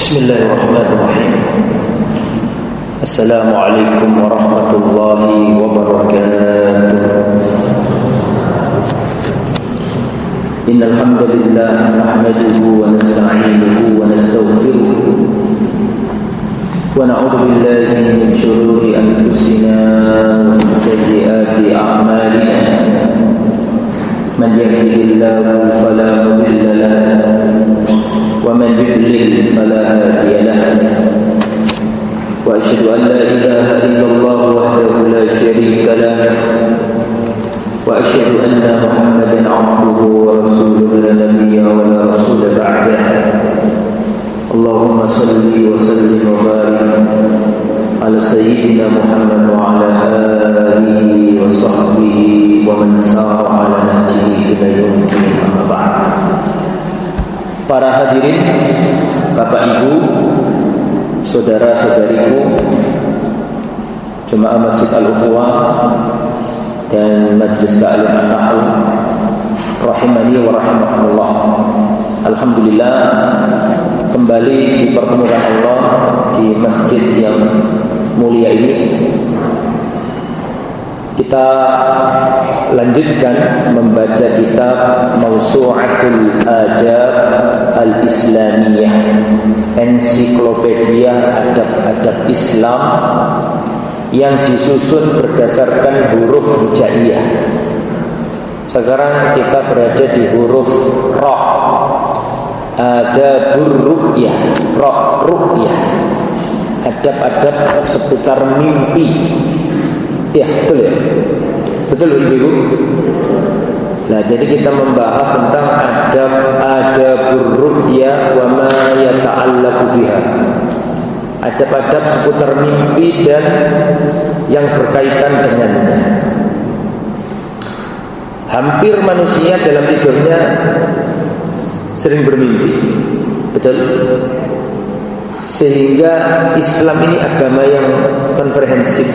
Bismillahirrahmanirrahim. Assalamualaikum warahmatullahi wabarakatuh. Innal hamdalillah nahmaduhu wa nasta'inuhu wa nastaghfiruh wa na'udzu billahi min shururi anfusina wa min sayyiati a'malina. Man yahdihillahu fala mudilla lahu wa man yudlil fala hadiya lahu. Wa asyhadu an la ilaha illallah wahdahu la syarika lahu wa asyhadu anna Muhammadan 'abduhu wa rasuluhu la nabiyya wa la rasula ba'dahu. Allahumma salli wa sallim wa barik ala sayyidina Muhammad wa ala alihi wa sahbihi wa man sara ala nahjihi ila yaumil amma ba'd. Para hadirin, Bapak Ibu, saudara-saudariku, jemaah Masjid Al-Ukhuwah dan Majelis Ta'lim An-Nahl rahimani wa rahimakumullah. Alhamdulillah, kembali dipertemukan Allah di masjid yang mulia ini. Kita lanjutkan membaca kitab Mawsu'atul Adab Al-Islamiyah, ensiklopedia adab-adab Islam yang disusun berdasarkan huruf hijaiyah. Sekarang kita berada di huruf Ra. Adabur ru'yah, Ra, ru'yah, adab-adab seputar mimpi. Ya, betul ya? Betul Ibu? Nah, jadi kita membahas tentang adabur ru'ya wa ma yata'allaqu biha. Adab-adab seputar mimpi dan yang berkaitan dengannya. Hampir manusia dalam tidurnya sering bermimpi. Betul? Sehingga Islam ini agama yang komprehensif,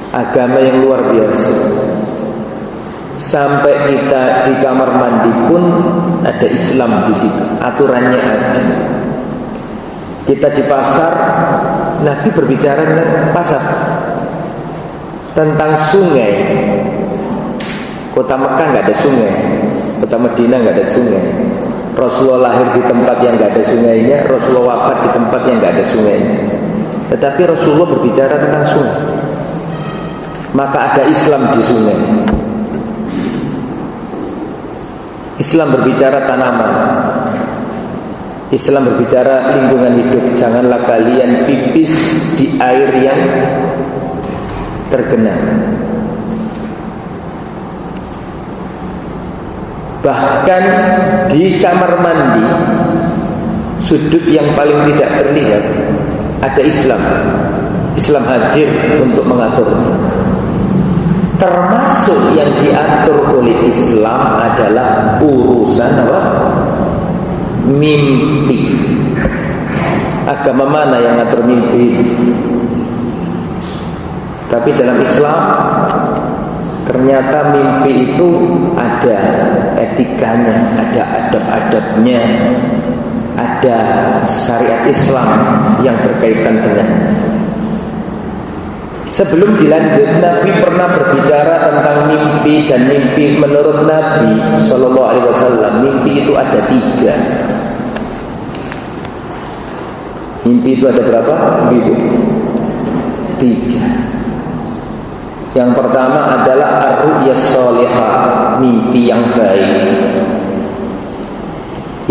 agama yang luar biasa. Sampai kita di kamar mandi pun ada Islam di situ, aturannya ada. Kita di pasar, Nabi berbicara tentang pasar, tentang sungai. Kota Mekah nggak ada sungai, Kota Madinah nggak ada sungai. Rasulullah lahir di tempat yang nggak ada sungainya, Rasulullah wafat di tempat yang nggak ada sungainya. Tetapi Rasulullah berbicara tentang sungai. Maka ada Islam di sungai. Islam berbicara tanaman, Islam berbicara lingkungan hidup. Janganlah kalian pipis di air yang tergenang. Bahkan di kamar mandi, sudut yang paling tidak terlihat, ada Islam. Islam hadir untuk mengaturnya. Termasuk yang diatur oleh Islam adalah urusan apa? Mimpi. Agama mana yang ngatur mimpi? Tapi dalam Islam ternyata mimpi itu ada etikanya, ada adab-adabnya, ada syariat Islam yang berkaitan dengannya. Sebelum dilanjut, Nabi pernah berbicara tentang mimpi, dan mimpi menurut Nabi Sallallahu Alaihi Wasallam, mimpi itu ada 3. Mimpi itu ada berapa? 3. Yang pertama adalah ar-ru'yas shalihah, mimpi yang baik.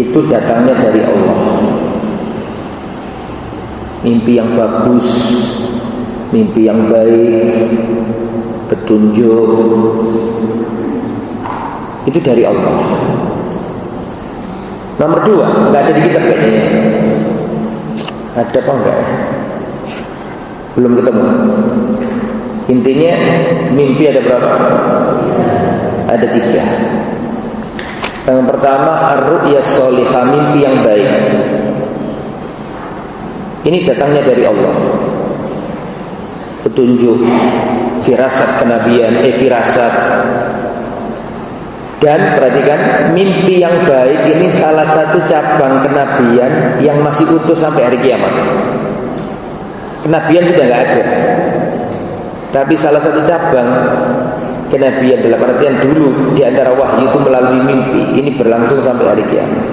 Itu datangnya dari Allah. Mimpi yang bagus, mimpi yang baik, petunjuk, itu dari Allah. Nomor 2, nggak ada di kitab kayaknya. Ada apa enggak? Belum ketemu. Intinya mimpi ada berapa? Ada 3. Yang pertama ar-ru'yas shalihah, mimpi yang baik. Ini datangnya dari Allah. Petunjuk, firasat kenabian, firasat Dan perhatikan, mimpi yang baik ini salah satu cabang kenabian yang masih utuh sampai hari kiamat. Kenabian sudah nggak ada, tapi salah satu cabang kenabian dalam artian dulu di antara wahyu itu melalui mimpi, ini berlangsung sampai hari kiamat.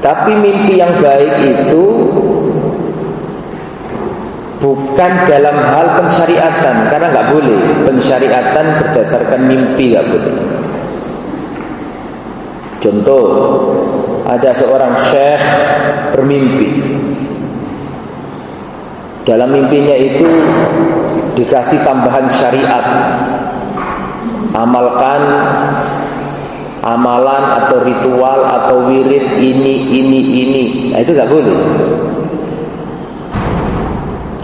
Tapi mimpi yang baik itu bukan dalam hal pensyariatan, karena nggak boleh pensyariatan berdasarkan mimpi, nggak boleh. Contoh, ada seorang syekh bermimpi. Dalam mimpinya itu dikasih tambahan syariat, amalkan amalan atau ritual atau wirid ini. Nah, itu nggak boleh.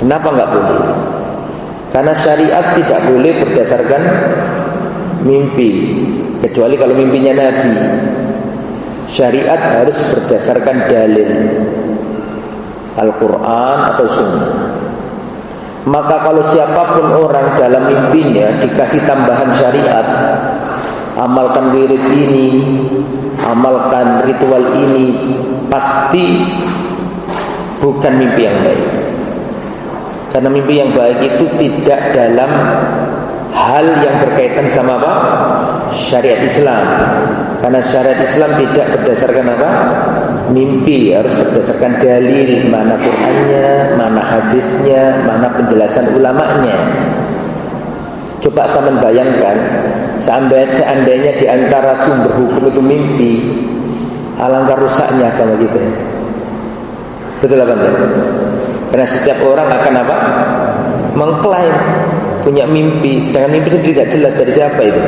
Kenapa nggak boleh? Karena syariat tidak boleh berdasarkan mimpi, kecuali kalau mimpinya Nabi. Syariat harus berdasarkan dalil, Al-Quran atau Sunnah. Maka kalau siapapun orang dalam mimpinya dikasih tambahan syariat, amalkan wirid ini, amalkan ritual ini, pasti bukan mimpi yang baik. Karena mimpi yang baik itu tidak dalam hal yang berkaitan sama apa? Syariat Islam. Karena syariat Islam tidak berdasarkan apa? Mimpi, harus berdasarkan dalil, mana Qur'annya, mana hadisnya, mana penjelasan ulamanya. Coba saya membayangkan, seandainya di antara sumber hukum itu mimpi, alangkah rusaknya agama kita. Betul apa enggak? Karena setiap orang akan apa? Mengklaim punya mimpi, sedangkan mimpi sendiri tidak jelas dari siapa itu.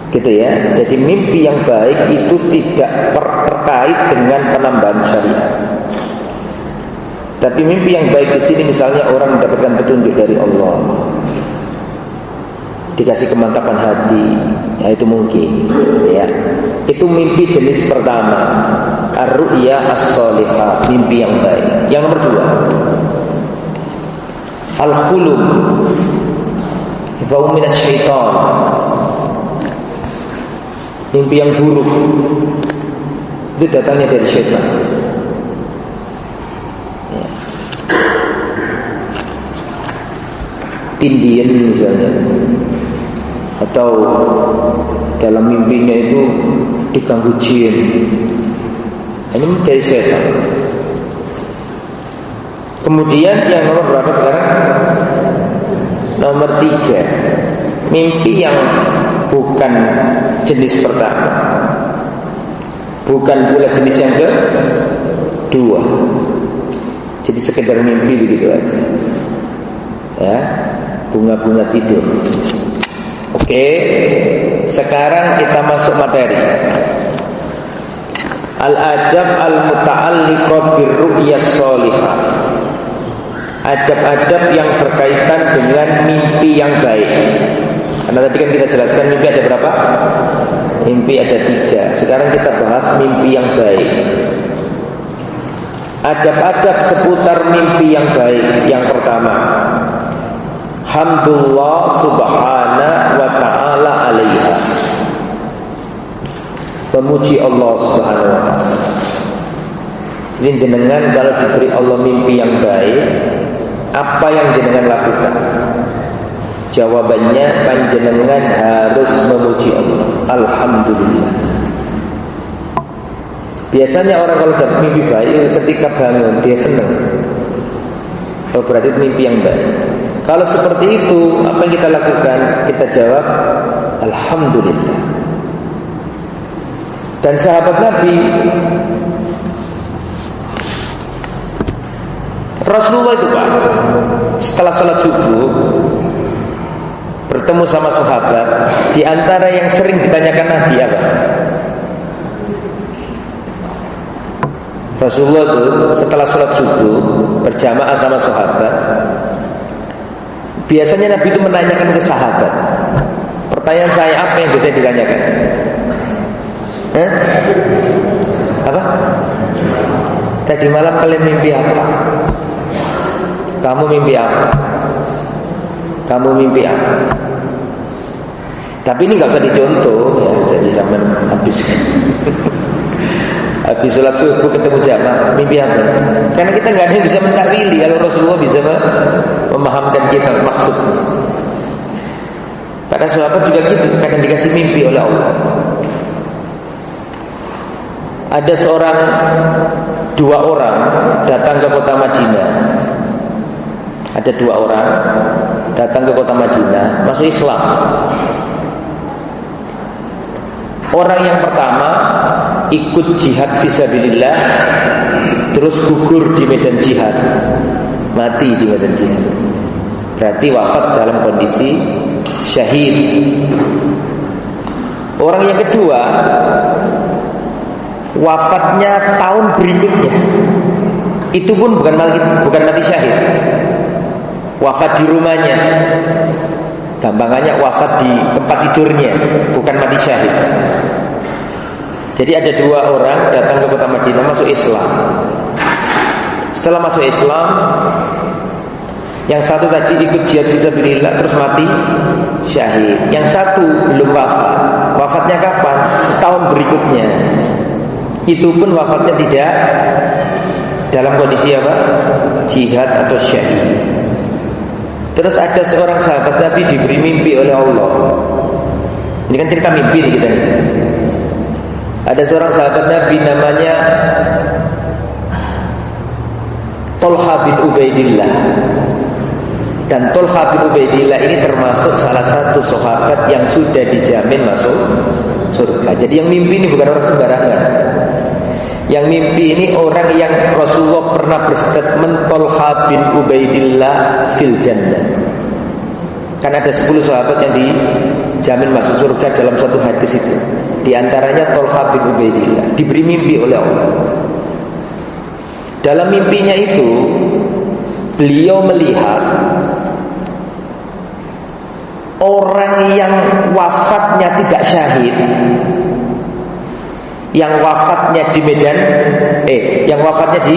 Gitu ya. Jadi mimpi yang baik itu tidak terkait dengan penambahan syariat. Tapi mimpi yang baik di sini misalnya orang mendapatkan petunjuk dari Allah, dikasih kemantapan hati, ya itu mungkin, ya. Itu mimpi jenis pertama, ar-ru'ya as-sholihah, mimpi yang baik. Yang nomor 2, al-khulum, wa minas syaitan, mimpi yang buruk, itu datangnya dari syaitan. Ya. Tindian misalnya, atau dalam mimpinya itu diganggu jin, ini dari setan. Kemudian yang nomor berapa sekarang? Nomor 3, mimpi yang bukan jenis pertama, bukan pula jenis yang kedua, jadi sekedar mimpi begitu aja, ya, bunga-bunga tidur. Oke, sekarang kita masuk materi. Al-adab al-muta'alliqah bir-ru'yah sholihah. Adab-adab yang berkaitan dengan mimpi yang baik. Karena tadi kan kita jelaskan mimpi ada berapa? Mimpi ada 3. Sekarang kita bahas mimpi yang baik. Adab-adab seputar mimpi yang baik. Yang pertama, hamdulillah subhanahu wa ta'ala alaiha, memuji Allah subhanahu wa ta'ala. Ini jenengan kalau diberi Allah mimpi yang baik, apa yang jenengan lakukan? Jawabannya, panjenengan harus memuji Allah. Alhamdulillah. Biasanya orang kalau dapat mimpi baik, ketika bangun dia senang. Oh, berarti itu mimpi yang baik. Kalau seperti itu, apa yang kita lakukan? Kita jawab alhamdulillah. Dan sahabat Nabi, Rasulullah itu Pak, setelah sholat subuh bertemu sama sahabat, di antara yang sering ditanyakan Nabi apa? Rasulullah itu setelah sholat subuh berjamaah sama sahabat, biasanya Nabi itu menanyakan ke sahabat. Pertanyaan saya, apa yang biasanya ditanyakan? Apa? Tadi malam kalian mimpi apa? Kamu mimpi apa? Kamu mimpi apa? Tapi ini nggak usah dicontoh ya. Jadi zaman habis habis sholat subuh ketemu jamaah, mimpi apa? Karena kita nggak ada yang bisa mentakwili. Kalau Rasulullah bisa memahamkan kita maksudnya. Para sahabat juga gitu, kadang dikasih mimpi oleh Allah. Ada dua orang datang ke kota Madinah. Ada dua orang datang ke kota Madinah, masuk Islam. Orang yang pertama ikut jihad fisabilillah, terus gugur di medan jihad, mati di medan jihad. Berarti wafat dalam kondisi syahid. Orang yang kedua wafatnya tahun berikutnya, itu pun bukan mati syahid, wafat di rumahnya. Gampangannya wafat di tempat tidurnya, bukan mati syahid. Jadi ada dua orang datang ke kota Madinah, masuk Islam. Setelah masuk Islam, yang satu tadi ikut jihad fisabilillah terus mati syahid. Yang satu belum wafat. Wafatnya kapan? Setahun berikutnya. Itu pun wafatnya tidak dalam kondisi apa? Jihad atau syahid. Terus ada seorang sahabat Nabi diberi mimpi oleh Allah. Ini kan cerita mimpi nih kita nih. Ada seorang sahabat Nabi namanya Tolha bin Ubaidillah. Dan Tolha bin Ubaidillah ini termasuk salah satu sahabat yang sudah dijamin masuk surga. Jadi yang mimpi ini bukan orang sembarangan. Yang mimpi ini orang yang Rasulullah pernah berstatement Tolha bin Ubaidillah fil jannah. Kan ada 10 sahabat yang dijamin masuk surga dalam satu hadis itu. Di antaranya Tolha bin Ubaidillah diberi mimpi oleh Allah. Dalam mimpinya itu beliau melihat orang yang wafatnya tidak syahid, yang wafatnya di medan, yang wafatnya di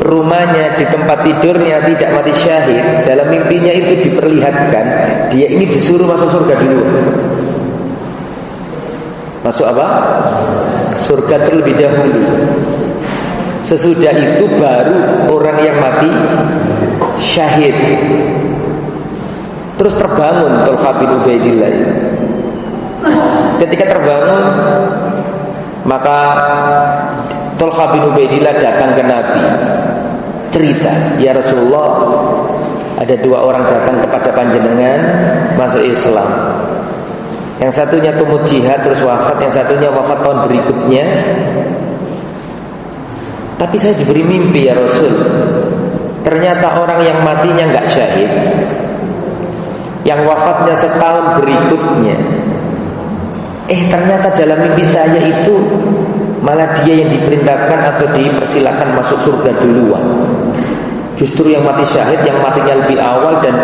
rumahnya, di tempat tidurnya, tidak mati syahid. Dalam mimpinya itu diperlihatkan dia ini disuruh masuk surga dulu. Masuk apa? Surga terlebih dahulu. Sesudah itu baru orang yang mati syahid. Terus terbangun Tolha bin Ubaidillah. Ketika terbangun, maka Tolha bin Ubaidillah datang ke Nabi, cerita, ya Rasulullah, ada dua orang datang kepada panjenengan masuk Islam. Yang satunya tumut jihad terus wafat, yang satunya wafat tahun berikutnya. Tapi saya diberi mimpi ya Rasul, ternyata orang yang matinya enggak syahid, yang wafatnya setahun berikutnya, ternyata dalam mimpi saya itu malah dia yang diperintahkan atau dipersilakan masuk surga duluan. Justru yang mati syahid, yang matinya lebih awal dan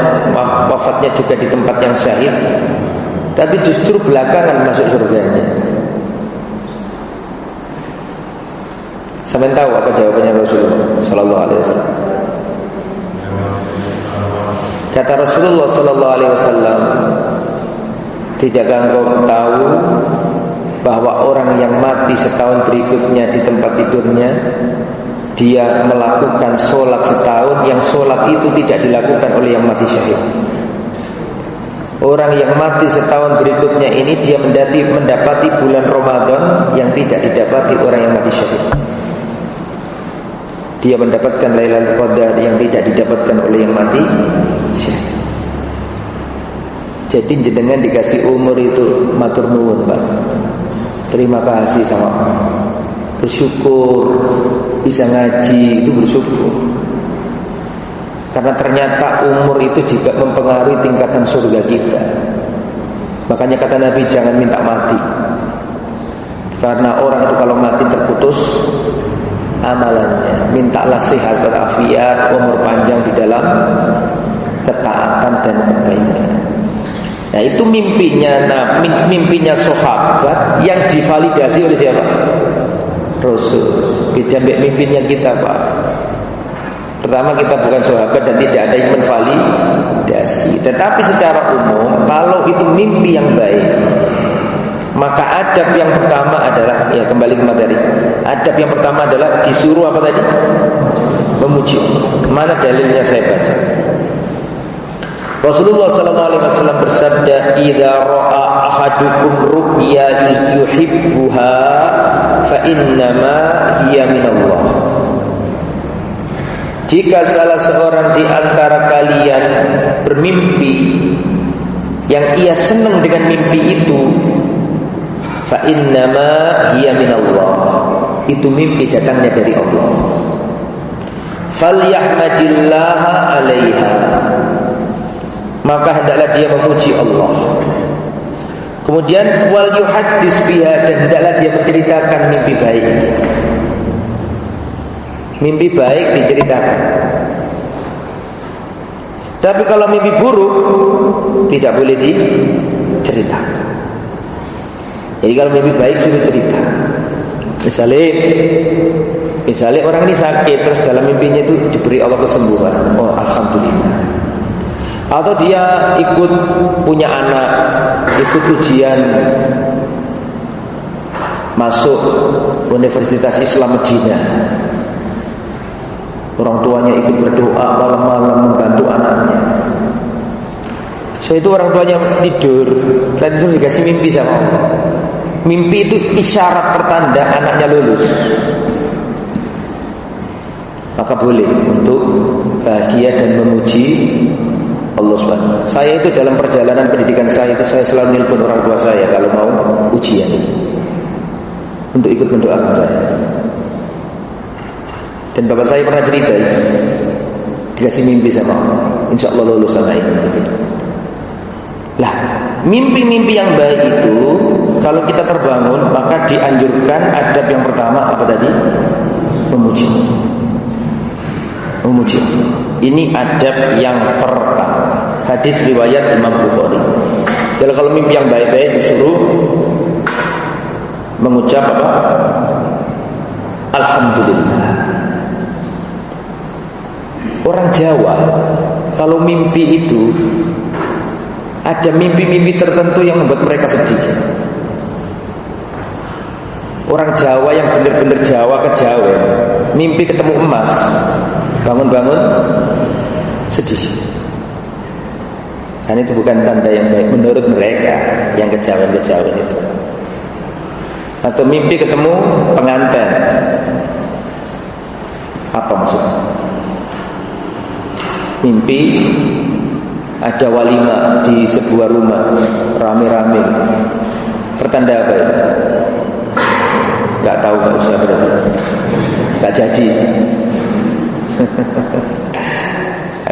wafatnya juga di tempat yang syahid, tapi justru belakangan masuk surganya. Sampai tahu apa jawabannya Rasulullah Sallallahu Alaihi Wasallam? Kata Rasulullah Sallallahu Alaihi Wasallam, tidakkah engkau tahu bahwa orang yang mati setahun berikutnya di tempat tidurnya, dia melakukan sholat setahun, yang sholat itu tidak dilakukan oleh yang mati syahid. Orang yang mati setahun berikutnya ini dia mendapati bulan Ramadan yang tidak didapati orang yang mati syahid. Dia mendapatkan Lailatul Qadar yang tidak didapatkan oleh yang mati syahid. Jadi jenengan dikasih umur itu matur nuwun, Pak. Terima kasih sama Allah. Bersyukur bisa ngaji itu bersyukur. Karena ternyata umur itu juga mempengaruhi tingkatan surga kita. Makanya kata Nabi jangan minta mati. Karena orang itu kalau mati terputus amalannya. Mintalah sehat walafiat, umur panjang di dalam ketaatan dan kebaikan. Nah itu mimpinya sahabat yang divalidasi oleh siapa? Rasul. Beda mimpinya kita, Pak. Pertama, kita bukan sahabat dan tidak ada yang menvalidasi. Tetapi secara umum, kalau itu mimpi yang baik, maka adab yang pertama adalah, ya kembali ke materi, adab yang pertama adalah disuruh apa tadi? Memuji. Mana dalilnya saya baca? Rasulullah SAW bersabda, "Idza ra'a ahadukum ru'ya yuhibbuha fa innama hiya minallah." Jika salah seorang di antara kalian bermimpi yang ia senang dengan mimpi itu, fa innama hiya minallah, itu mimpi datangnya dari Allah. Falyahmadillaha 'alaiha, maka hendaklah dia memuji Allah. Kemudian wal yuhaddis biha, dan hendaklah dia menceritakan mimpi baik. Mimpi baik diceritakan. Tapi kalau mimpi buruk tidak boleh diceritakan. Jadi kalau mimpi baik sudah cerita. Misalnya orang ini sakit, terus dalam mimpinya itu diberi Allah kesembuhan. Oh, alhamdulillah. Atau dia ikut punya anak, ikut ujian masuk Universitas Islam Medina. Orang tuanya ikut berdoa malam-malam membantu anaknya. So itu orang tuanya tidur, tadi itu dikasih mimpi sama Allah. Mimpi itu isyarat pertanda anaknya lulus. Maka boleh untuk bahagia dan memuji Allah SWT. Saya itu dalam perjalanan pendidikan saya itu, saya selalu nelpon orang tua saya kalau mau ujian itu, untuk ikut mendoakan saya. Dan bapak saya pernah cerita itu, dikasih mimpi sama Allah, insya Allah lulus anak ini. Lah, mimpi-mimpi yang baik itu kalau kita terbangun, maka dianjurkan adab yang pertama apa tadi? Memuji. Memuji. Ini adab yang pertama. Hadis riwayat Imam Bukhari. Jadi kalau mimpi yang baik-baik disuruh mengucap apa? Alhamdulillah. Orang Jawa kalau mimpi itu ada mimpi-mimpi tertentu yang membuat mereka sedih. Orang Jawa yang benar-benar Jawa ke Jawa, mimpi ketemu emas, bangun-bangun sedih. Dan itu bukan tanda yang baik menurut mereka yang kejawen-kejawen itu. Atau mimpi ketemu pengantin, apa maksudnya? Mimpi ada walimah di sebuah rumah rame-rame, pertanda apa itu? Gak tahu, gak usah berarti. Gak jadi.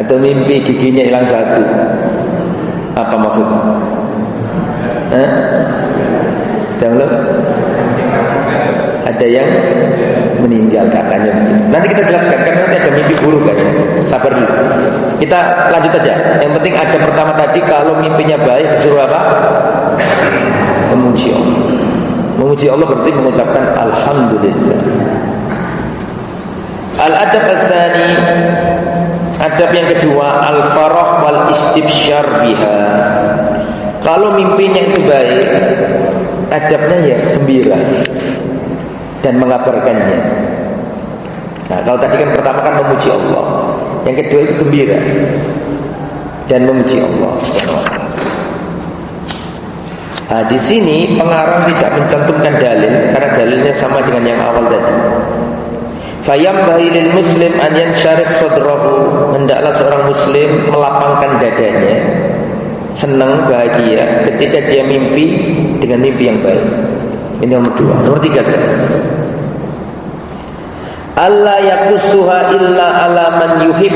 Atau mimpi giginya hilang satu, apa maksudnya? Belum? Ada yang meninggal katanya begitu. Nanti kita jelaskan, karena nanti ada mimpi buruk kan. Sabar dulu. Kita lanjut aja. Yang penting ada pertama tadi, kalau mimpinya baik disuruh apa? Memuji Allah. Memuji Allah berarti mengucapkan alhamdulillah. Al-adab al-thani, adab yang kedua, al-farah wal istibsyar biha. Kalau mimpinya itu baik, adabnya ya gembira dan mengabarkannya. Nah, kalau tadi kan pertama kan memuji Allah, yang kedua itu gembira dan memuji Allah. Nah, di sini pengarang tidak mencantumkan dalil karena dalilnya sama dengan yang awal tadi. Fayambaghi lil muslim an yansyarih sadrahu, hendaklah seorang muslim melapangkan dadanya, senang bahagia ketika dia mimpi dengan mimpi yang baik. Ini nomor 2. Nomor 3 saja. Allah yakussuha illa ala man yuhib.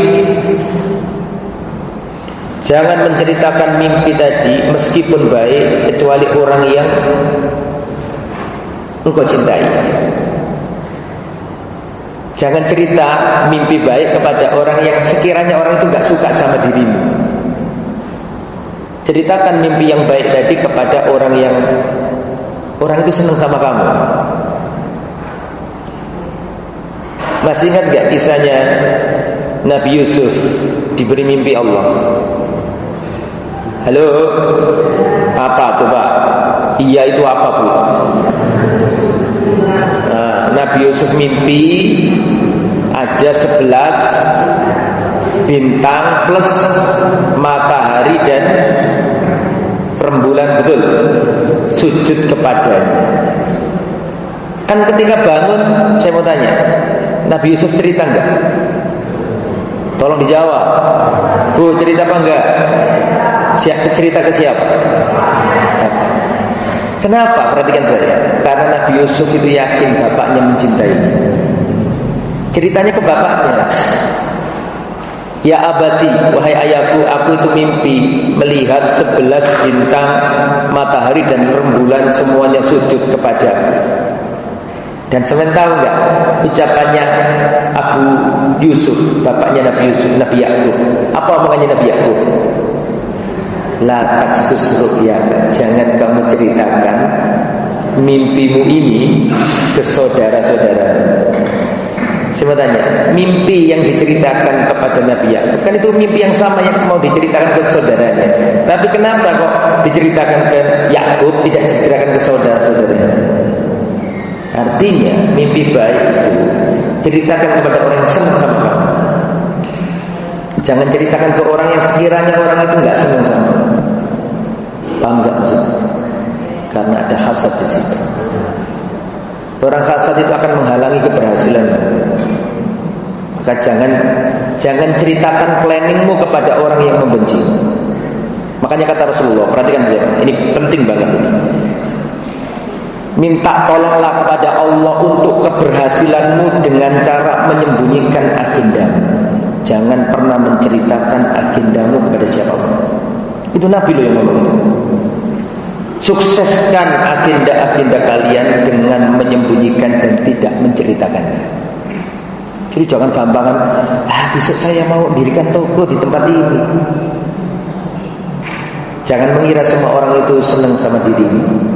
Jangan menceritakan mimpi tadi meskipun baik kecuali orang yang engkau cintai. Jangan cerita mimpi baik kepada orang yang sekiranya orang itu gak suka sama dirimu. Ceritakan mimpi yang baik tadi kepada orang yang orang itu senang sama kamu. Masih ingat gak kisahnya Nabi Yusuf diberi mimpi Allah. Halo, apa coba? Iya itu apa Bu? Nah, Nabi Yusuf mimpi ada 11 bintang plus matahari dan rembulan, betul, sujud kepadanya. Kan ketika bangun, saya mau tanya, Nabi Yusuf cerita enggak? Tolong dijawab. Bu, cerita apa enggak? Cerita ke siapa? Kenapa? Perhatikan saya. Karena Nabi Yusuf itu yakin bapaknya mencintainya. Ceritanya ke bapaknya. Ya abati, wahai ayahku, aku itu mimpi melihat 11 bintang, matahari dan rembulan semuanya sujud kepadaku. Dan semen tahu enggak ucapannya Abu Yusuf, bapaknya Nabi Yusuf, Nabi Yakub. Apa omongannya Nabi Yakub? La taksus ru'yaka, jangan kamu ceritakan mimpimu ini ke saudara-saudara. Saya mau tanya, mimpi yang diceritakan kepada Nabi Yakub, kan itu mimpi yang sama yang mau diceritakan ke saudaranya. Tapi kenapa kok diceritakan ke Yakub, tidak diceritakan ke saudara-saudaranya? Artinya mimpi baik itu ceritakan kepada orang yang senang sama kamu. Jangan ceritakan ke orang yang sekiranya orang itu nggak senang sama kamu. Paham nggak maksudnya? Karena ada hasad di situ. Orang hasad itu akan menghalangi keberhasilan. Maka jangan ceritakan planningmu kepada orang yang membenci. Makanya kata Rasulullah, perhatikan dia, ini penting banget ini. Minta tolonglah kepada Allah untuk keberhasilanmu dengan cara menyembunyikan agendamu. Jangan pernah menceritakan agendamu kepada siapapun. Itu Nabi loh yang ngomong itu. Sukseskan agenda-agenda kalian dengan menyembunyikan dan tidak menceritakannya. Jadi jangan gampangan, besok saya mau dirikan toko di tempat ini. Jangan mengira semua orang itu senang sama dirimu.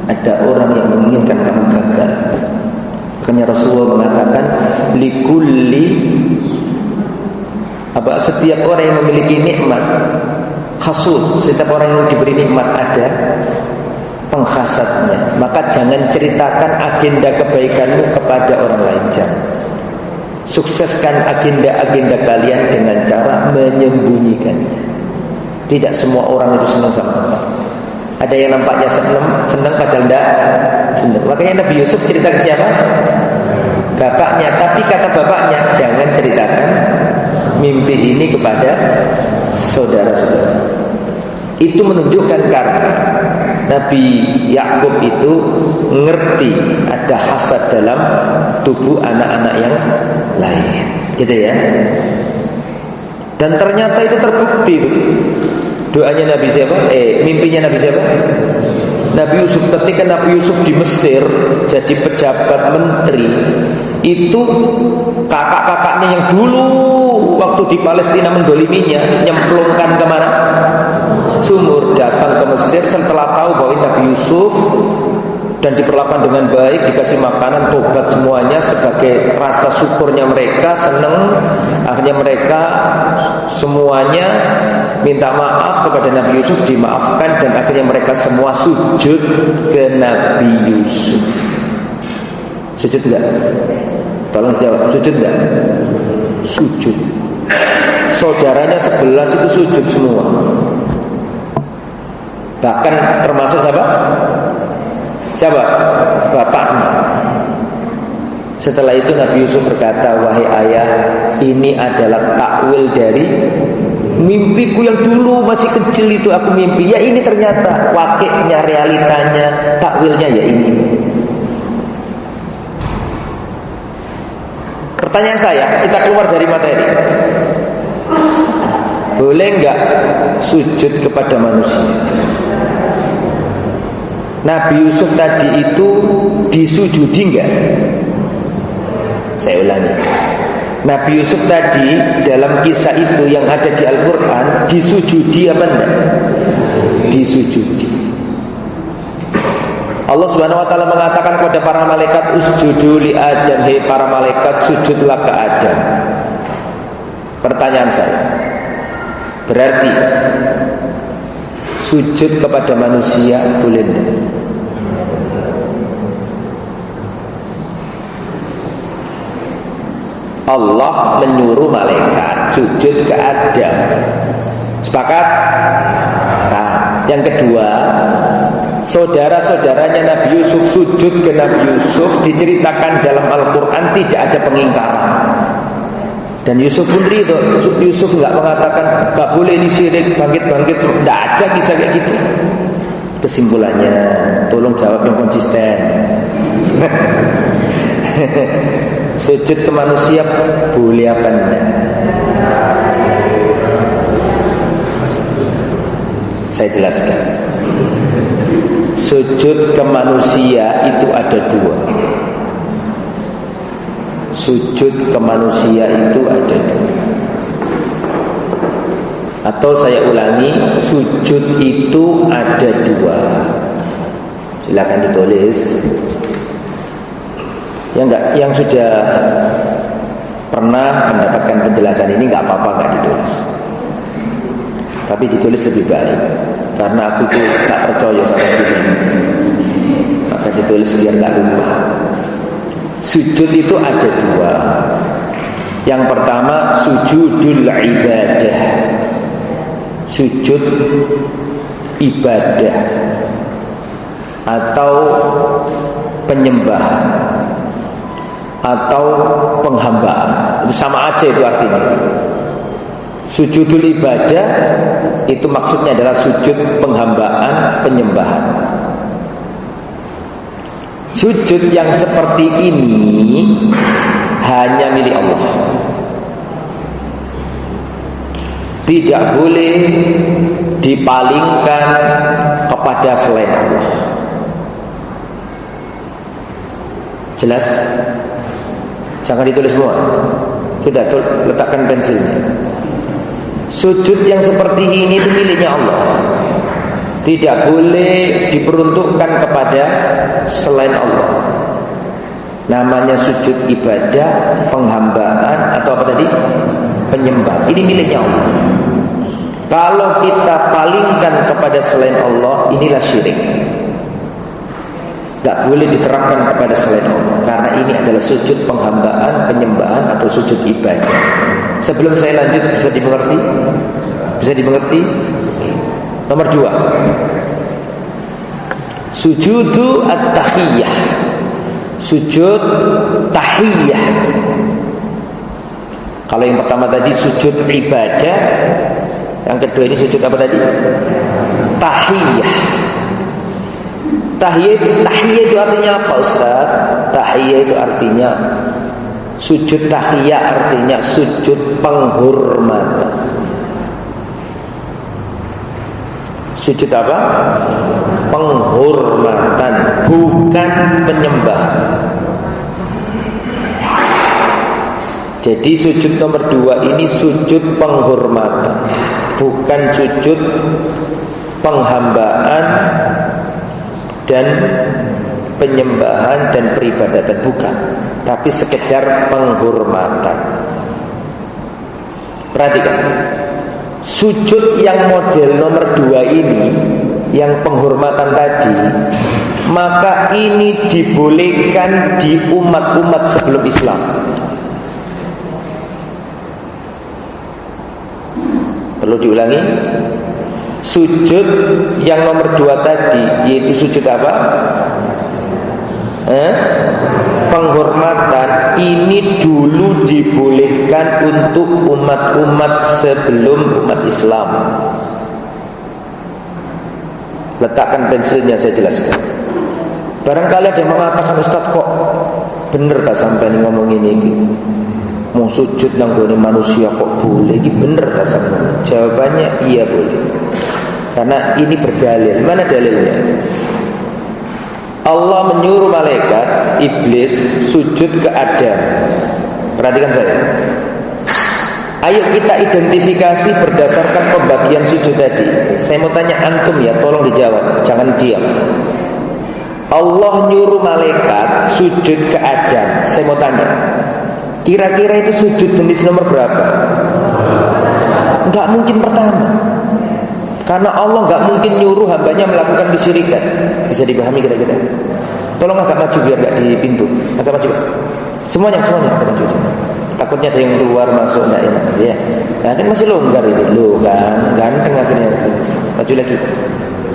Ada orang yang menginginkan kamu gagal. Makanya Rasulullah mengatakan setiap orang yang memiliki nikmat hasud, setiap orang yang diberi nikmat ada penghasadnya. Maka jangan ceritakan agenda kebaikanmu kepada orang lain. Jangan. Sukseskan agenda-agenda kalian dengan cara menyembunyikannya. Tidak semua orang itu senang sama kamu. Ada yang nampaknya senang padahal tidak senang. Makanya Nabi Yusuf cerita ke siapa? Bapaknya. Tapi kata bapaknya, jangan ceritakan mimpi ini kepada saudara-saudara. Itu menunjukkan karena Nabi Yakub itu ngerti ada hasad dalam tubuh anak-anak yang lain. Gitu ya. Dan ternyata itu terbukti itu. Doanya Nabi siapa? Mimpinya Nabi siapa? Nabi Yusuf. Ketika Nabi Yusuf di Mesir jadi pejabat menteri, itu kakak-kakaknya yang dulu waktu di Palestina mendoliminya nyemplungkan kemana? Sumur. Datang ke Mesir setelah tahu bahwa Nabi Yusuf dan diperlakukan dengan baik, dikasih makanan, tobat semuanya sebagai rasa syukurnya mereka, senang. Akhirnya mereka semuanya minta maaf kepada Nabi Yusuf, dimaafkan, dan akhirnya mereka semua sujud ke Nabi Yusuf. Sujud enggak? Tolong jawab, sujud enggak? Sujud. Saudaranya 11 itu sujud semua. Bahkan termasuk siapa? Siapa? Bapaknya. Setelah itu Nabi Yusuf berkata, wahai ayah, ini adalah takwil dari mimpiku yang dulu masih kecil itu aku mimpi. Ya ini ternyata wakilnya, realitanya, takwilnya ya ini. Pertanyaan saya, kita keluar dari materi. Boleh enggak sujud kepada manusia? Nabi Yusuf tadi itu disujudi enggak? Saya ulangi. Nabi Yusuf tadi dalam kisah itu yang ada di Al-Quran disujudi apa enggak? Disujudi. Allah Subhanahu wa taala mengatakan kepada para malaikat, usjudu li Adam, hei para malaikat sujudlah ke Adam. Pertanyaan saya, berarti sujud kepada manusia boleh tidak? Allah menyuruh malaikat sujud ke Adam. Sepakat? Nah, yang kedua, saudara-saudaranya Nabi Yusuf sujud ke Nabi Yusuf, diceritakan dalam Al-Quran tidak ada pengingkaran. Dan Yusuf pun ridho. Yusuf nggak mengatakan nggak boleh ini syirik, bangkit-bangkit, tidak ada kisah kayak gitu. Kesimpulannya, tolong jawab yang konsisten. Sujud ke manusia boleh apa enggak? Saya jelaskan. Sujud ke manusia itu ada dua. Sujud ke manusia itu ada dua. Atau saya ulangi, sujud itu ada dua. Silakan ditulis. Yang sudah pernah mendapatkan penjelasan ini nggak apa-apa, nggak ditulis. Tapi ditulis lebih baik, karena aku tuh nggak percaya sama ini. Maka ditulis biar nggak lupa. Sujud itu ada dua. Yang pertama sujudul ibadah, sujud ibadah atau penyembahan atau penghambaan. Itu sama aja itu artinya. Sujudul ibadah itu maksudnya adalah sujud penghambaan, penyembahan. Sujud yang seperti ini hanya milik Allah. Tidak boleh dipalingkan kepada selain Allah. Jelas? Jangan ditulis semua. Sudah, letakkan pensilnya. Sujud yang seperti ini itu miliknya Allah. Tidak boleh diperuntukkan kepada selain Allah. Namanya sujud ibadah, penghambaan atau apa tadi? Penyembah. Ini miliknya Allah. Kalau kita palingkan kepada selain Allah, inilah syirik. Tidak boleh diterapkan kepada selain Allah, karena ini adalah sujud penghambaan, penyembahan atau sujud ibadah. Sebelum saya lanjut, bisa dimengerti? Bisa dimengerti? Nomor 2, sujudu at-tahiyyah, sujud tahiyyah. Kalau yang pertama tadi sujud ibadah, yang kedua ini sujud apa tadi? Tahiyyah. Tahiyyah itu artinya apa, Ustaz? Tahiyyah itu artinya sujud tahiyyah, artinya sujud penghormatan. Sujud apa? Penghormatan, bukan penyembahan. Jadi sujud nomor 2 ini sujud penghormatan, bukan sujud penghambaan dan penyembahan dan peribadatan, bukan, tapi sekedar penghormatan. Perhatikan, sujud yang model nomor 2 ini, yang penghormatan tadi, maka ini dibolehkan di umat-umat sebelum Islam. Perlu diulangi. Sujud yang nomor 2 tadi, yaitu sujud apa? Penghormatan, ini dulu dibolehkan untuk umat-umat sebelum umat Islam. Letakkan pensilnya, saya jelaskan. Barangkali ada yang mengatakan, Ustaz kok bener tak sampai ngomong ini? Mau sujud nanggone manusia kok boleh? Ini bener tak sampai? Jawabannya iya boleh. Karena ini berdalil. Mana dalilnya? Allah menyuruh malaikat iblis sujud ke Adam. Perhatikan saya. Ayo kita identifikasi berdasarkan pembagian sujud tadi. Saya mau tanya antum ya, tolong dijawab, jangan diam. Allah nyuruh malaikat sujud ke Adam. Saya mau tanya, kira-kira itu sujud jenis nomor berapa? nggak mungkin pertama. Karena Allah nggak mungkin nyuruh hambanya melakukan kesyirikan. Bisa dipahami kira-kira? Tolong agak maju biar nggak di pintu. Agak maju. Semuanya agak maju. Takutnya ada yang keluar masuk nggak enak, ya. Nah, kan masih longgar itu, loh kan, ganteng akhirnya. Maju lagi.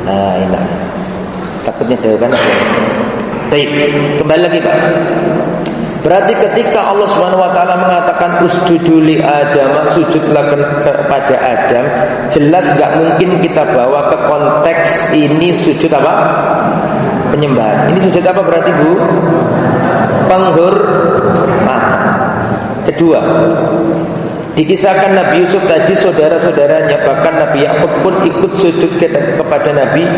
Nah, enak. Takutnya jauh kan. Baik, kembali lagi Pak. Berarti ketika Allah Subhanahu wa taala mengatakan usjudu li Adam, sujudlah kepada Adam, jelas enggak mungkin kita bawa ke konteks ini sujud apa? Penyembahan. Ini sujud apa berarti, Bu? Penghormatan. Kedua, dikisahkan Nabi Yusuf tadi saudara-saudaranya, bahkan Nabi Yakub pun ikut sujud kepada Nabi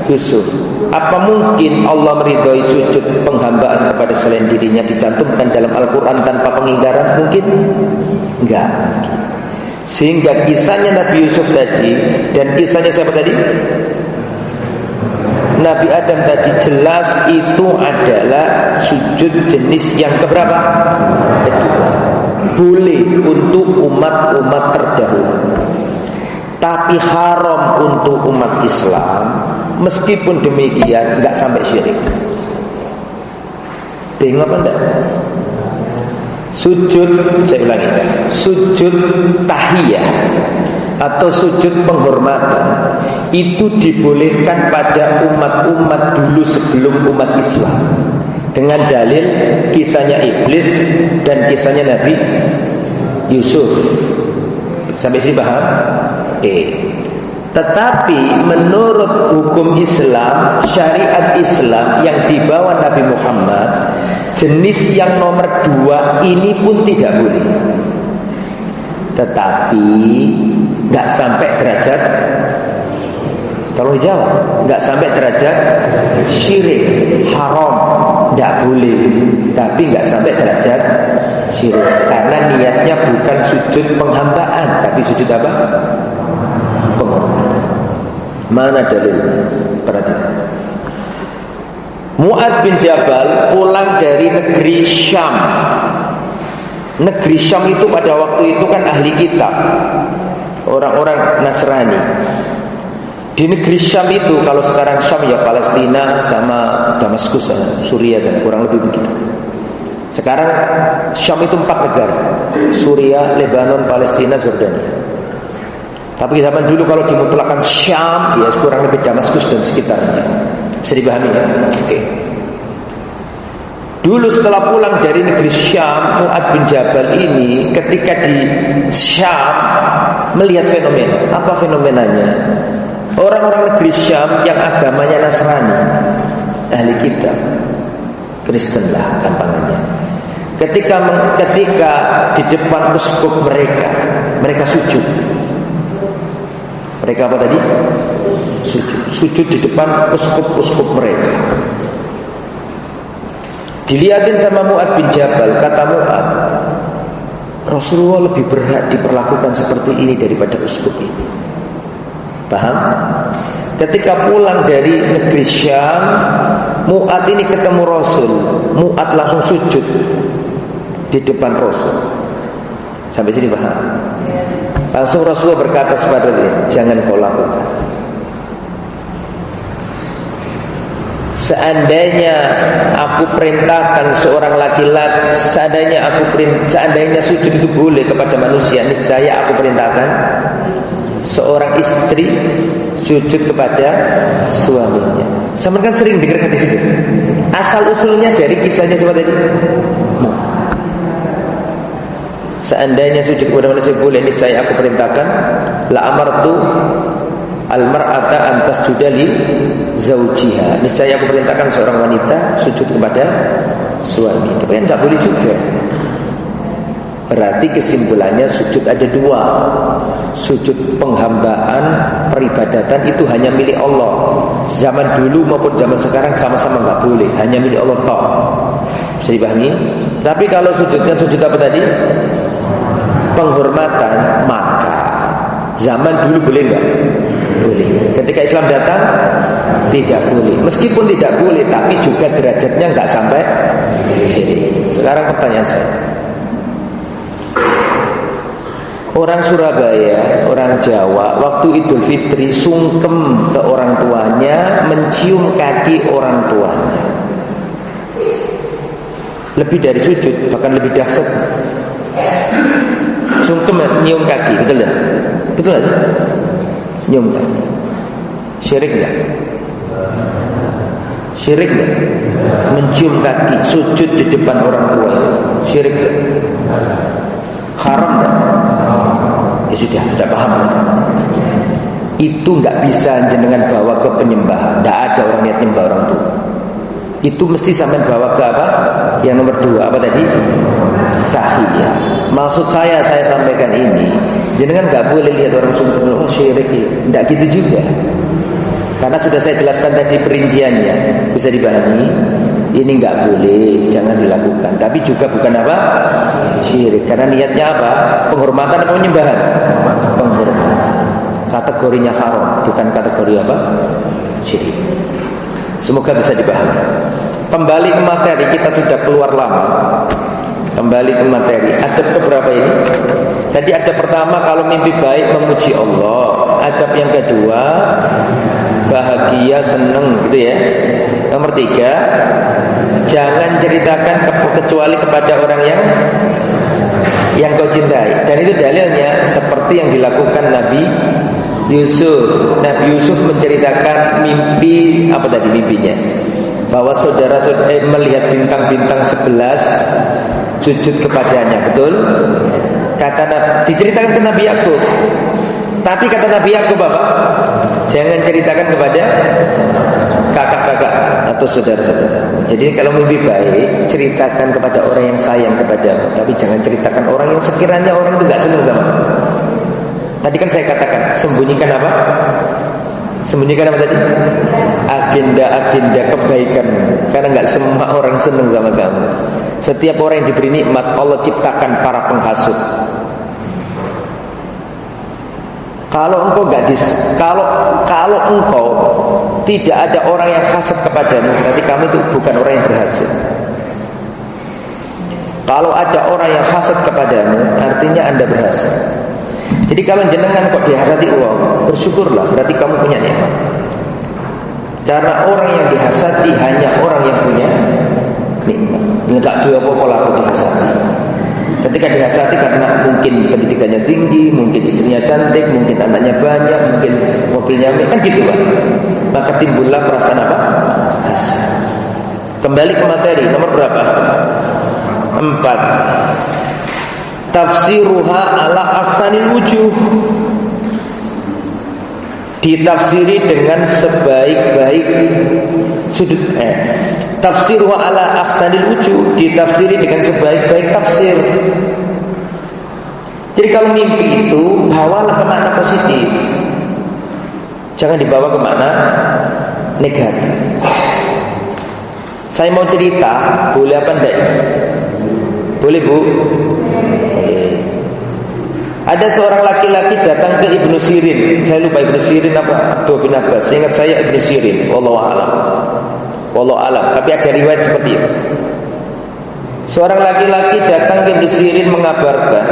Yusuf. Apa mungkin Allah meridhoi sujud penghambaan kepada selain dirinya dicantumkan dalam Al-Quran tanpa pengingkaran? Mungkin? Enggak. Sehingga kisahnya Nabi Yusuf tadi dan kisahnya siapa tadi? Nabi Adam tadi jelas itu adalah sujud jenis yang keberapa? Kedua. Boleh untuk umat-umat terdahulu, tapi haram untuk umat Islam. Meskipun demikian enggak sampai syirik. Bingung apa enggak? Sujud, saya ulangi, sujud tahiyah atau sujud penghormatan itu dibolehkan pada umat-umat dulu sebelum umat Islam, dengan dalil kisahnya iblis dan kisahnya Nabi Yusuf. Sampai sini paham? Oke. Tetapi menurut hukum Islam, syariat Islam yang dibawa Nabi Muhammad, jenis yang nomor 2 ini pun tidak boleh. Tetapi nggak sampai derajat, tolong jawab, nggak sampai derajat syirik, haram, nggak boleh. Tapi nggak sampai derajat syirik, karena niatnya bukan sujud penghambaan, tapi sujud apa? Mana dalil? Perhatikan. Mu'adz bin Jabal pulang dari negeri Syam. Negeri Syam itu pada waktu itu kan ahli kitab, orang-orang Nasrani. Di negeri Syam itu, kalau sekarang Syam ya Palestina sama Damaskus, Suriah, kurang lebih begitu. Sekarang Syam itu 4 negara: Suriah, Lebanon, Palestina, Jordania. Tapi zaman dulu kalau dimutlakan Syam, ya kurang lebih Damaskus dan sekitarnya. Bisa dipahami ya? Oke. Dulu setelah pulang dari negeri Syam, Mu'adz bin Jabal ini ketika di Syam melihat fenomena. Apa fenomenanya? Orang-orang negeri Syam yang agamanya Nasrani, ahli kitab, Kristen lah gampangannya. Ketika di depan uskup mereka sujud. Mereka apa tadi? Sujud di depan uskup mereka. Dilihatin sama Mu'adz bin Jabal, kata Mu'adz, Rasulullah lebih berhak diperlakukan seperti ini daripada uskup ini. Paham? Ketika pulang dari negeri Syam, Mu'adz ini ketemu Rasul. Mu'adz langsung sujud di depan Rasul. Sampai sini paham? Langsung Rasulullah berkata kepada dia, jangan kau lakukan. Seandainya aku perintahkan seorang laki-laki, seandainya sujud itu boleh kepada manusia, niscaya aku perintahkan seorang istri sujud kepada suaminya. Sama kan sering dengar hadis itu. Asal usulnya dari kisahnya seperti ini. Seandainya sujud kepada manusia boleh, niscaya aku perintahkan la amartu al-mar'ata an tasjuda li zaujiha. Niscaya aku perintahkan seorang wanita sujud kepada suami. Tapi kan enggak boleh juga. Berarti kesimpulannya sujud ada 2. Sujud penghambaan, peribadatan itu hanya milik Allah. Zaman dulu maupun zaman sekarang sama-sama enggak boleh, hanya milik Allah toh. Bisa dipahami? Tapi kalau sujudnya sujud apa tadi? Penghormatan, maka zaman dulu boleh enggak? Boleh. Ketika Islam datang tidak boleh. Meskipun tidak boleh, tapi juga derajatnya enggak sampai sini. Sekarang pertanyaan saya, Orang Surabaya, orang Jawa, waktu Idul Fitri sungkem ke orang tuanya, mencium kaki orang tuanya. Lebih dari sujud, bahkan lebih dahsyat. Sungkem nyium kaki, betul ya? Betul nggak sih? Nyium kaki. Syirik nggak? Syirik nggak? Mencium kaki, sujud di depan orang tua, syirik nggak? Haram nggak? Ya sudah paham. Itu nggak bisa jenengan bawa ke penyembahan. Nggak ada orang niat nyembah orang tua. Itu mesti sampai bawa ke apa? Yang nomor 2 apa tadi? Tahiyah. Maksud saya sampaikan ini, jenengan nggak boleh lihat orang sungkem, oh syirik ya. Nggak gitu juga. Karena sudah saya jelaskan tadi perinciannya, bisa dipahami. Ini nggak boleh, jangan dilakukan. Tapi juga bukan apa? Syirik. Karena niatnya apa? Penghormatan atau penyembahan? Penghormatan. Kategorinya haram, bukan kategori apa? Syirik. Semoga bisa dipahami. Kembali ke materi, kita sudah keluar lama. Kembali ke materi. Adab keberapa ini? Tadi adab pertama, kalau mimpi baik memuji Allah. Adab yang kedua, bahagia, seneng, gitu ya. Nomor 3, jangan ceritakan kecuali kepada orang yang kau cintai. Dan itu dalilnya seperti yang dilakukan Nabi Yusuf. Nabi Yusuf menceritakan mimpi, apa tadi mimpinya? Bahwa saudara-saudara melihat bintang-bintang 11 sujud kepadanya, betul? Diceritakan ke Nabi Yakub. Tapi kata Nabi Yakub apa? Jangan ceritakan kepada kakak-kakak atau saudara-saudara. Jadi kalau mimpi baik, ceritakan kepada orang yang sayang kepadamu. Tapi jangan ceritakan orang yang sekiranya orang itu gak senang sama kamu. Tadi kan saya katakan, sembunyikan apa? Sembunyikan apa tadi? Agenda-agenda kebaikan. Karena gak semua orang senang sama kamu. Setiap orang yang diberi nikmat, Allah ciptakan para penghasut. Kalau engkau kalau engkau tidak ada orang yang hasad kepadamu, berarti kamu itu bukan orang yang berhasil. Kalau ada orang yang hasad kepadamu, artinya Anda berhasil. Jadi kalau jenengan kok dihasati uang, bersyukurlah, berarti kamu punya nikmat. Karena orang yang dihasati hanya orang yang punya nikmat. Enggak dua apa-apa aku dihasati. Ketika dihasati karena mungkin pendidikannya tinggi, mungkin istrinya cantik, mungkin anaknya banyak, mungkin mobilnya kan gitu Pak. Maka timbullah perasaan apa? Hasad. Kembali ke materi, nomor berapa? 4. Tafsiruha ala ahsanil wujuh. Ditafsiri dengan sebaik-baik sudut. Tafsiruha ala ahsanil wujuh, ditafsiri dengan sebaik-baik tafsir. Jadi kalau mimpi itu bawalah ke makna positif, jangan dibawa ke makna negatif. Saya mau cerita, boleh apa enggak? Boleh Bu? Ada seorang laki-laki datang ke Ibnu Sirin. Saya lupa Ibnu Sirin apa? Abdullah bin Abbas. Ingat saya Ibnu Sirin. Wallahu a'lam. Tapi ada riwayat seperti itu. Seorang laki-laki datang ke Ibnu Sirin mengabarkan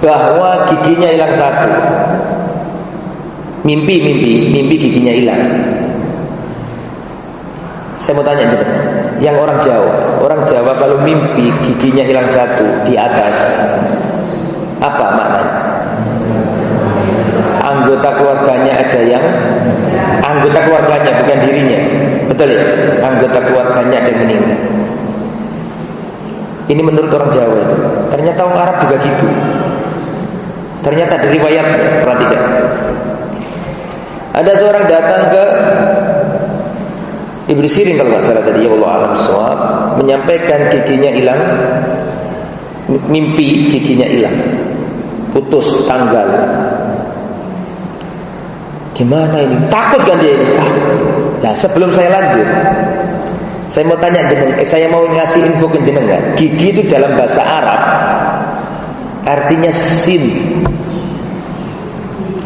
bahwa giginya hilang 1. Mimpi giginya hilang. Saya mau tanya juga. Yang orang Jawa kalau mimpi giginya hilang 1 di atas, apa maknanya? Anggota keluarganya ada yang anggota keluarganya bukan dirinya, betul ya? Anggota keluarganya ada yang meninggal. Ini menurut orang Jawa itu. Ternyata orang Arab juga gitu. Ternyata dari riwayatnya, perhatikan. Ada seorang datang ke Ibnu Sirin kalau nggak salah tadi, ya Allah alam shawab, menyampaikan giginya hilang, mimpi giginya hilang, putus tanggal. Gimana ini? Takut kan dia ini? Takut. Nah sebelum saya lanjut, saya mau tanya jenengan, saya mau ngasih info ke jenengan. Gigi itu dalam bahasa Arab artinya sin.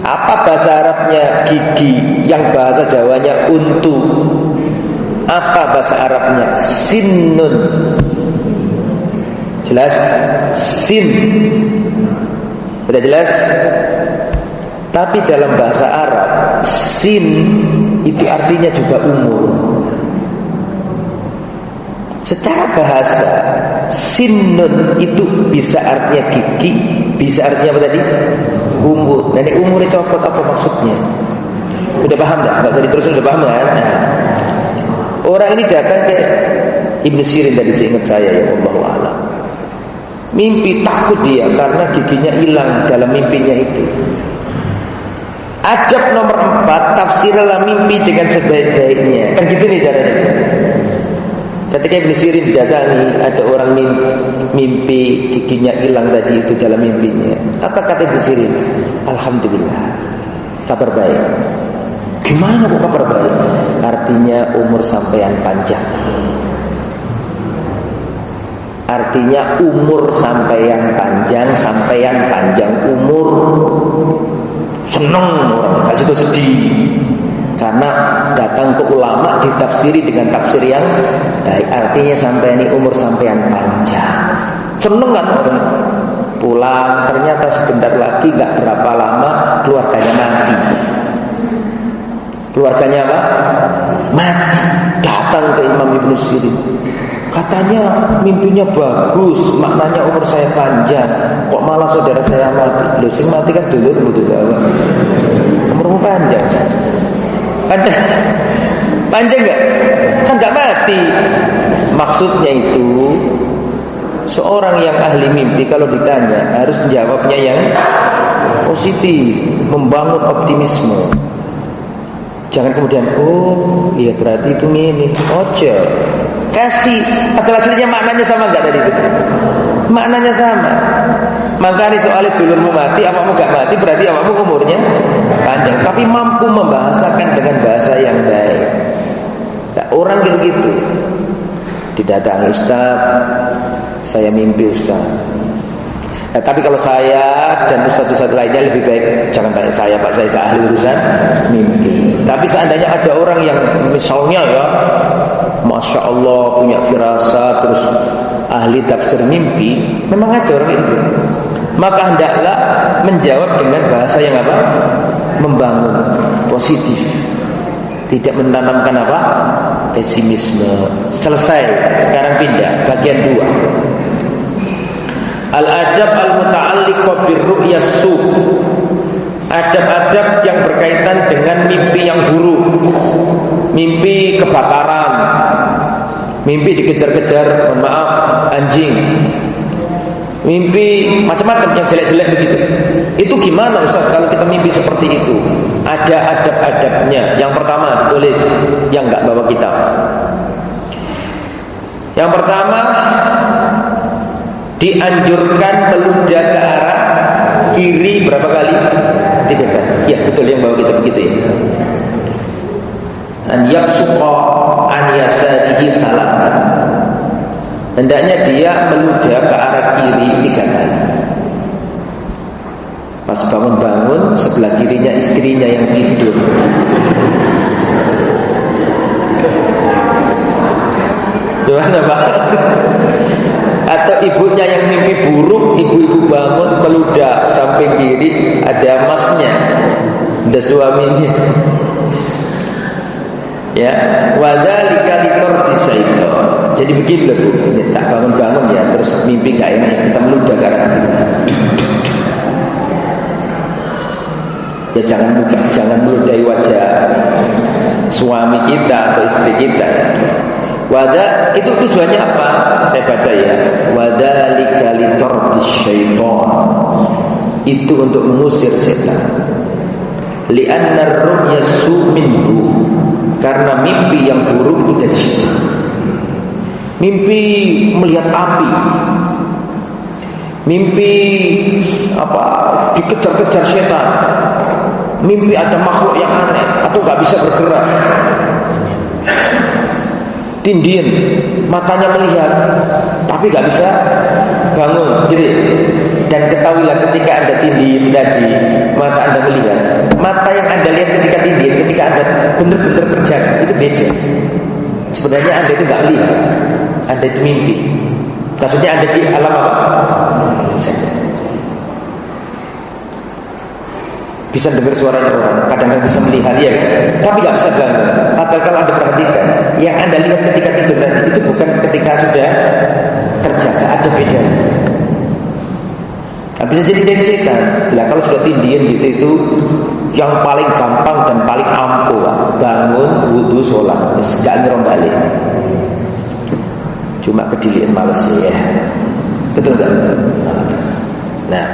Apa bahasa Arabnya gigi? Yang bahasa Jawanya untu. Apa bahasa Arabnya? Sinnun. Jelas? Sin. Sudah jelas? Tapi dalam bahasa Arab, sin itu artinya juga umur. Secara bahasa, sinnun itu bisa artinya gigi, bisa artinya apa tadi? Umur. Dan umurnya copot, apa maksudnya? Udah paham dah? Enggak usah diteruskan, udah paham kan? Nah, orang ini datang ke Ibnu Sirin tadi, seingat saya ya, Allahu a'lam. Mimpi, takut dia karena giginya hilang dalam mimpinya itu. Adab nomor 4, tafsirlah mimpi dengan sebaik-baiknya. Kan gitu nih caranya. Ketika Ibnu Sirin didatangi, ada orang mimpi giginya hilang tadi itu dalam mimpinya. Apa kata Ibnu Sirin? Alhamdulillah, kabar baik. Gimana kok kabar baik? Artinya umur sampean panjang. Artinya umur sampean panjang umur. Seneng orang, kasih itu sedih. Karena datang ke ulama ditafsiri dengan tafsir yang baik. Artinya sampean ini umur sampean panjang. Seneng kan orang? Pulang ternyata sebentar lagi gak berapa lama keluarganya mati. Keluarganya apa? Mati. Datang ke Imam Ibnu Sirin. Katanya mimpinya bagus, maknanya umur saya panjang. Kok malah saudara saya mati? Loh, sing mati kan dulu butuh tahu. Umurmu panjang. Panjang enggak? Kan enggak mati. Maksudnya itu, seorang yang ahli mimpi kalau ditanya harus jawabnya yang positif, membangun optimisme. Jangan kemudian, oh iya berarti itu ini. Ojo. Kasih atau hasilnya maknanya sama enggak tadi itu? Maknanya sama. Makanya soalnya dulurmu mati, awakmu gak mati, berarti awakmu umurnya panjang. Tapi mampu membahasakan dengan bahasa yang baik. Nah, orang gitu didatangi, Ustaz, saya mimpi Ustaz. Nah, tapi kalau saya dan ustaz-ustaz lainnya lebih baik jangan tanya saya, Pak, saya gak ahli urusan mimpi. Tapi seandainya ada orang yang misalnya ya, Masya Allah punya firasat, terus ahli tafsir mimpi, memang ada orang itu, maka hendaklah menjawab dengan bahasa yang apa? Membangun, positif, tidak menanamkan apa? Pesimisme. Selesai. Sekarang pindah bagian 2. Al-adab al-muta'alliq bir-ru'yas su'. Adab-adab yang berkaitan dengan mimpi yang buruk. Mimpi kebakaran, mimpi dikejar-kejar, mohon maaf, anjing, mimpi macam-macam yang jelek-jelek begitu. Itu gimana Ustaz kalau kita mimpi seperti itu? Ada adab-adabnya. Yang pertama ditulis, yang enggak bawa kitab. Yang pertama, dianjurkan meludah ke arah kiri berapa kali? 3 kali. Ya betul, yang bawa kitab begitu ya. An yaqsuqa an yasarihi salatan. Hendaknya dia meludah ke arah kiri 3 kali. Pas bangun-bangun, sebelah kirinya istrinya yang tidur. Gimana Pak? Atau ibunya yang mimpi buruk, ibu-ibu bangun meludah samping kiri, ada masnya, ada suaminya. Ya, wadzalika liqardi syaitan. Jadi begitu Bu, tak bangun-bangun ya, terus mimpi gak enak, kita meludah ke arah kiri. Ya jangan meludahi wajah suami kita atau istri kita. Wada itu tujuannya apa? Saya baca ya. Wadzalika liqardi syaitan. Itu untuk mengusir setan. Li'anna ar-ru'ya su' minhu. Karena mimpi yang buruk itu dari situ. Mimpi melihat api, mimpi apa dikejar-kejar setan, mimpi ada makhluk yang aneh atau gak bisa bergerak, tindin, matanya melihat tapi gak bisa bangun. Jadi, dan ketahuilah ketika Anda tindin tadi, mata Anda melihat, mata yang Anda lihat ketika tindin, ketika Anda benar-benar kerja, itu beda. Sebenarnya Anda itu gak lihat, Anda itu mimpi. Maksudnya ada di alam apa? Bisa dengar suaranya orang, kadang-kadang bisa melihat ya kan? Tapi nggak bisa bangun. Padahal kalau Anda perhatikan, yang Anda lihat ketika tidur tadi itu bukan ketika sudah terjaga, ada bedanya. Nah, bisa jadi dari setan. Lah kalau sudah tindian gitu itu yang paling gampang dan paling ampuh, bangun, wudu, sholat, nggak ngerombali. Cuma kedilian males ya. Betul nggak? Nah,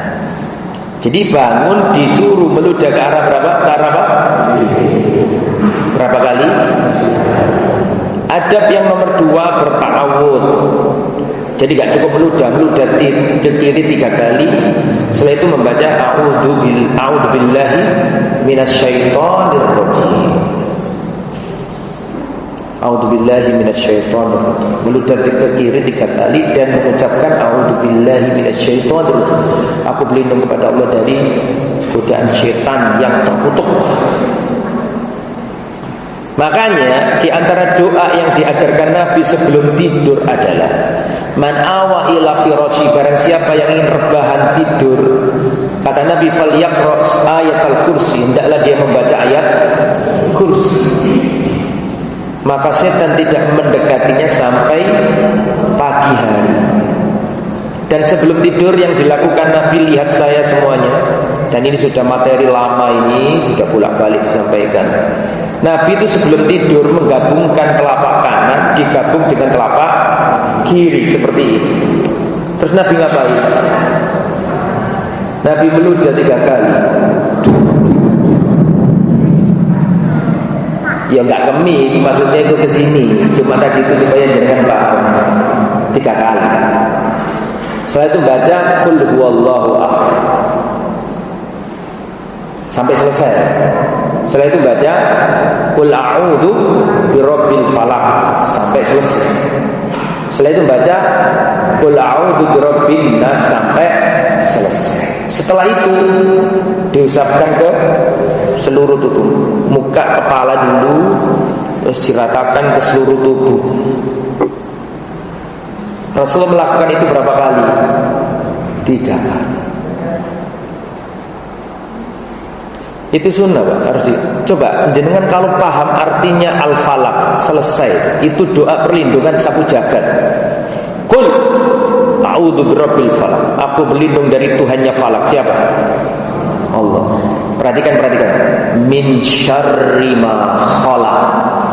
jadi bangun disuruh meludah ke arah berapa? Ke arah apa? Berapa kali? Adab yang nomor 2 berta'awud. Jadi gak cukup meludah ke kiri 3 kali. Setelah itu membaca a'udzu billahi minasyaitonir rajim. A'udzubillahi minasyaitonir rajim. Meludah ke kiri 3 kali dan mengucapkan a'udzubillahi minasyaitonir rajim. Aku berlindung kepada Allah dari godaan syaitan yang terkutuk. Makanya di antara doa yang diajarkan Nabi sebelum tidur adalah man awa ila firasyi, barang siapa yang ingin rebahan tidur, kata Nabi falyaqra ayatul kursi, hendaklah dia membaca ayat kursi. Maka setan tidak mendekatinya sampai pagi hari. Dan sebelum tidur yang dilakukan Nabi, lihat saya semuanya, dan ini sudah materi lama, ini sudah bolak-balik disampaikan. Nabi itu sebelum tidur menggabungkan telapak kanan digabung dengan telapak kiri seperti ini. Terus Nabi ngapain? Nabi meludah 3 kali. Ya nggak kemik, maksudnya itu ke sini. Cuma tadi itu supaya jangan paham. 3 kali. Setelah itu baca qul huwallahu ahad sampai selesai. Setelah itu baca qul a'udzu birabbil falaq sampai selesai. Setelah itu baca qul a'udzu birabbin nas sampai selesai. Setelah itu diusapkan ke seluruh tubuh, muka, kepala dulu, terus diratakan ke seluruh tubuh. Rasulullah melakukan itu berapa kali? 3 kali. Itu sunnah, Pak. Harus coba jenengan kalau paham artinya al-falaq, selesai. Itu doa perlindungan sapu jagat. Qul a'udzu birabbil falaq. Aku berlindung dari Tuhannya falak. Siapa? Allah. Perhatikan. Min syarri ma khalaq.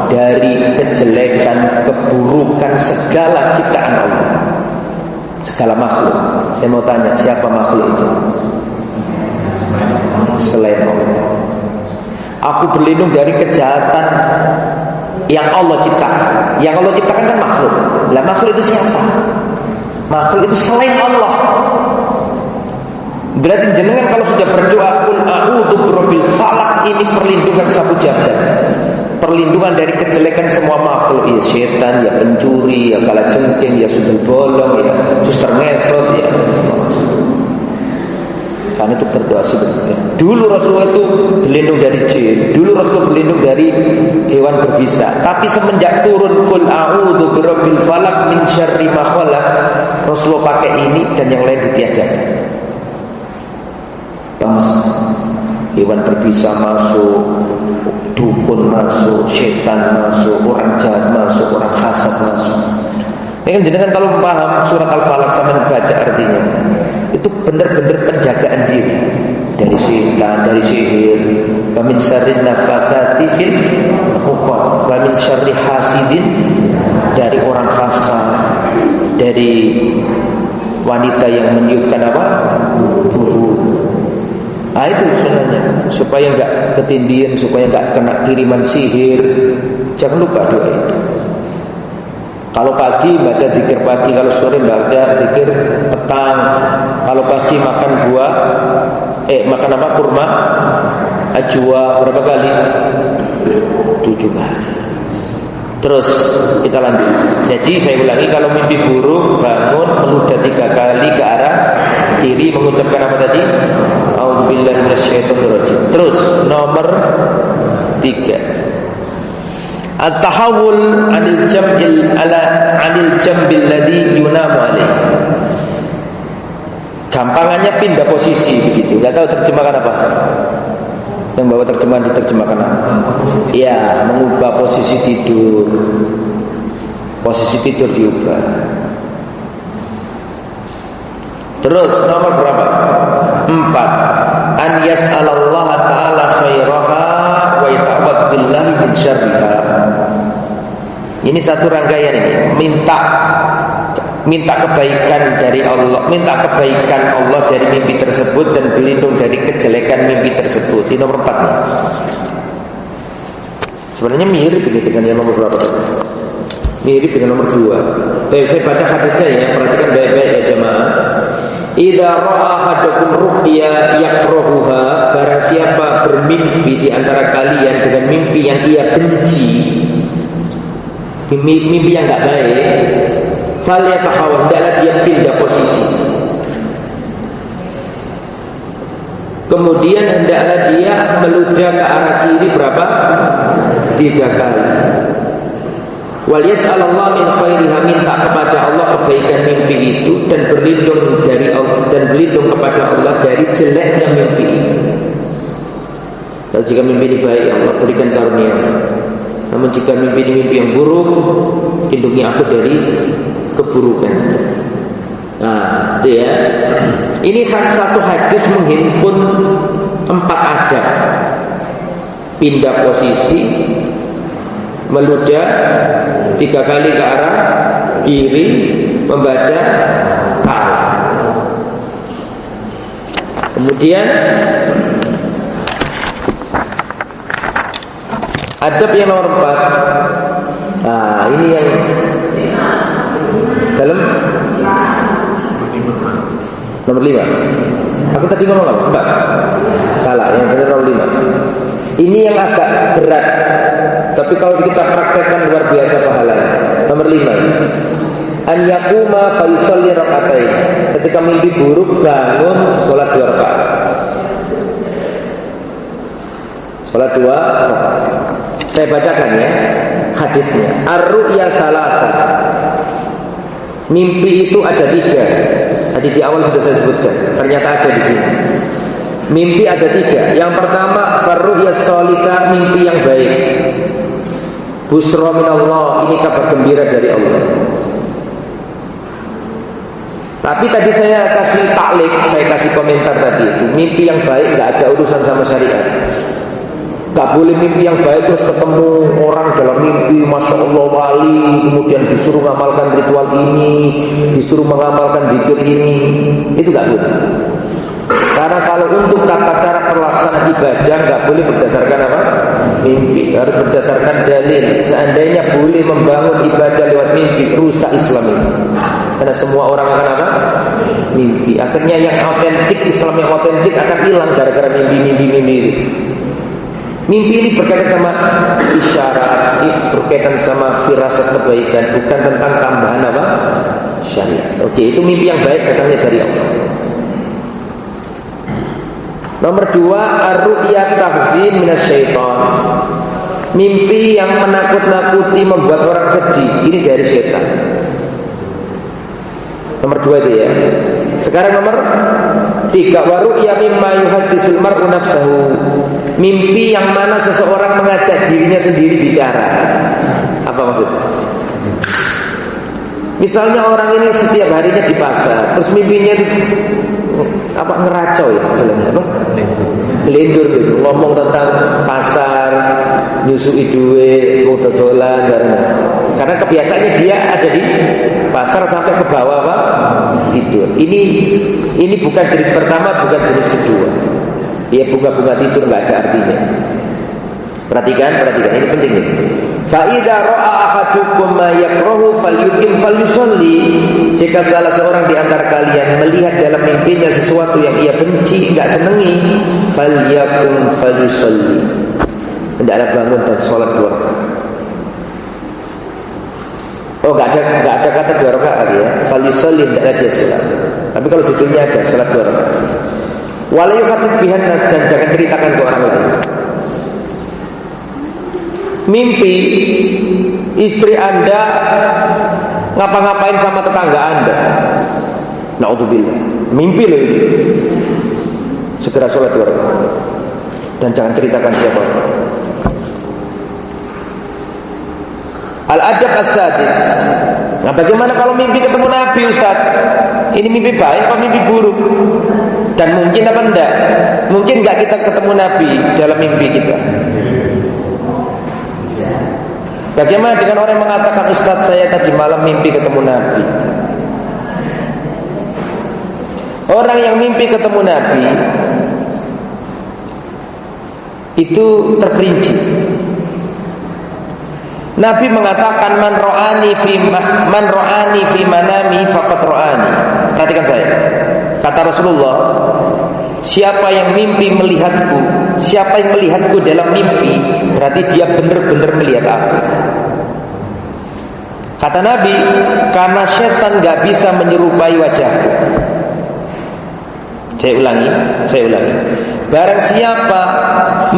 Dari kejelekan, keburukan segala ciptaan Allah, segala makhluk. Saya mau tanya, siapa makhluk itu? Selain Allah. Aku berlindung dari kejahatan yang Allah ciptakan. Yang Allah ciptakan kan makhluk. Lah makhluk itu siapa? Makhluk itu selain Allah. Berarti jenengan kalau sudah berdoa qul a'udzu birabbil falaq, ini perlindungan sapu jagat. Perlindungan dari kejelekan semua makhluk, ya setan, ya pencuri, ya kalajengking, ya sundel bolong, ya suster ngesot, ya karena itu berdoa sebenarnya. Dulu Rasulullah itu berlindung dari jin, dulu Rasulullah berlindung dari hewan berbisa. Tapi semenjak turun qul a'udzu birabbil falaq min syarri ma khalaq, Rasulullah pakai ini dan yang lain ditiadakan. Hewan berbisa masuk, dukun masuk, setan masuk, orang jahat masuk, orang hasad masuk. Ini kan jenengan kalau paham surat Al-Falaq sama baca artinya, itu benar-benar penjagaan diri dari setan, dari sihir. Wa min syarri nafatsati fil 'uqad, wa min syarri hasidin, dari orang hasad, dari wanita yang meniupkan apa? Buru. Nah itu sebenarnya supaya enggak ketindian, supaya enggak kena kiriman sihir. Jangan lupa doa itu. Kalau pagi baca zikir pagi, kalau sore baca zikir petang. Kalau pagi makan buah, makan apa? Kurma, ajwa berapa kali? 7 kali. Terus kita lanjut. Jadi saya ulangi, kalau mimpi buruk bangun meludah 3 kali ke arah kiri, mengucapkan apa tadi? A'udzubillahi minasyaitonir rajim. Terus nomor 3, at-tahawul 'anil jambil ladzi yunamu alaihi. terjemahannya pindah posisi begitu. Enggak tahu terjemahkan apa. Yang bawa terjemahan diterjemahkan apa? Iya, mengubah posisi tidur. Posisi tidur diubah. Terus nomor berapa? 4. An yas'alallaha ta'ala khairaha wa yata'awwadz billahi min syarriha. Ini satu rangkaian ini. Minta kebaikan dari Allah, minta kebaikan Allah dari mimpi tersebut dan berlindung dari kejelekan mimpi tersebut. Ini nomor 4 nih. Sebenarnya mirip ini dengan yang nomor berapa? Mirip dengan nomor 2. Tapi saya baca hadisnya ya, perhatikan baik-baik ya jemaah. Idza ra'a ahadukum ru'ya yakrahuha, barang siapa bermimpi di antara kalian dengan mimpi yang ia benci, mimpi yang enggak baik, falyatahawwal, hendaklah dia pindah posisi. Kemudian hendaklah dia meludah ke arah kiri berapa? 3 kali. Wal yas'alallahu min khairiha, minta kepada Allah kebaikan mimpi itu dan berlindung dari Allah, dan berlindung kepada Allah dari jeleknya mimpi itu. Kalau jika mimpi ini baik, Allah berikan karunia. Namun jika mimpi ini mimpi yang buruk, lindungi aku dari keburukan. Nah, itu ya. Ini satu hadis menghimpun 4 adab. Pindah posisi, meludah 3 kali ke arah kiri, membaca ta'ala. Kemudian adab yang nomor 4. Nah, ini yang dalam nomor 5. Aku tadi ngomong apa? Enggak. Salah, yang benar nomor 5. Ini yang agak berat, tapi kalau kita praktekkan luar biasa pahalanya. Nomor 5. An yaquma fa yusalli rak'atain. Ketika mimpi buruk, bangun salat 2 rakaat. Salat 2 rakaat. Saya bacakan ya hadisnya. Ar-ru'ya salasa. Mimpi itu ada 3. Tadi di awal sudah saya sebutkan. Ternyata ada di sini. Mimpi ada 3. Yang pertama, farru'ya sholihah, mimpi yang baik. Busra minallah, ini kabar gembira dari Allah. Tapi tadi saya kasih taklik, saya kasih komentar tadi itu. Mimpi yang baik gak ada urusan sama syariat. Gak boleh mimpi yang baik terus ketemu orang dalam mimpi, Masya Allah wali, kemudian disuruh mengamalkan ritual ini, disuruh mengamalkan zikir ini. Itu gak boleh. Karena kalau untuk tata cara pelaksanaan ibadah gak boleh berdasarkan apa? Mimpi. Harus berdasarkan dalil. Seandainya boleh membangun ibadah lewat mimpi, rusak Islam ini. Karena semua orang akan apa? Mimpi. Akhirnya yang autentik, Islam yang autentik akan hilang gara-gara mimpi-mimpi. Mimpi ini berkaitan sama isyarat, berkaitan sama firasat kebaikan, bukan tentang tambahan apa? Syariat. Oke, itu mimpi yang baik datangnya dari Allah. Nomor 2, ar-ru'ya tahzin minasyaiton. Mimpi yang menakut-nakuti, membuat orang sedih. Ini dari setan. Nomor 2 itu ya. Sekarang nomor 3, wa ru'ya mimma yuhaddisul mar'u nafsahu. Mimpi yang mana seseorang mengajak dirinya sendiri bicara. Apa maksudnya? Misalnya orang ini setiap harinya di pasar, terus mimpinya itu apa, ngeracau ya maksudnya apa? Lindur gitu, ngomong tentang pasar, nyusui duit, mau dodolan, karena kebiasaannya dia ada di pasar sampai ke bawah apa? Tidur. Ini bukan jenis pertama, bukan jenis kedua. Dia bunga-bunga tidur nggak ada artinya. Perhatikan, ini penting nih. Fa idza ra'a ahadukum ma yakrahu falyuqim falyusalli. Jika salah seorang di antara kalian melihat dalam mimpinya sesuatu yang ia benci, enggak senangi, falyaqum falyusalli. Hendaklah bangun dan salat 2 rakaat. Oh, enggak ada kata 2 rakaat ya. Falyusalli, hendaklah dia salat. Tapi kalau judulnya ada salat 2 rakaat. Wala yuhaddits bihan nas, dan jangan ceritakan ke orang lain. Mimpi istri Anda ngapa-ngapain sama tetangga Anda, Na'udzubillah. Mimpi loh itu. Segera sholat 2 rakaat. Dan jangan ceritakan siapa. Al-adab as-sadis. Nah, bagaimana kalau mimpi ketemu Nabi, Ustaz? Ini mimpi baik atau mimpi buruk? Dan mungkin apa enggak? Mungkin enggak kita ketemu Nabi dalam mimpi kita? Bagaimana dengan orang yang mengatakan, Ustaz, saya tadi malam mimpi ketemu Nabi? Orang yang mimpi ketemu Nabi itu terperinci. Nabi mengatakan man ra'ani fi manami faqad ra'ani. Perhatikan saya. Kata Rasulullah, siapa yang mimpi melihatku, siapa yang melihatku dalam mimpi, berarti dia benar-benar melihat aku. Kata Nabi, karena setan gak bisa menyerupai wajahku. Saya ulangi. Barang siapa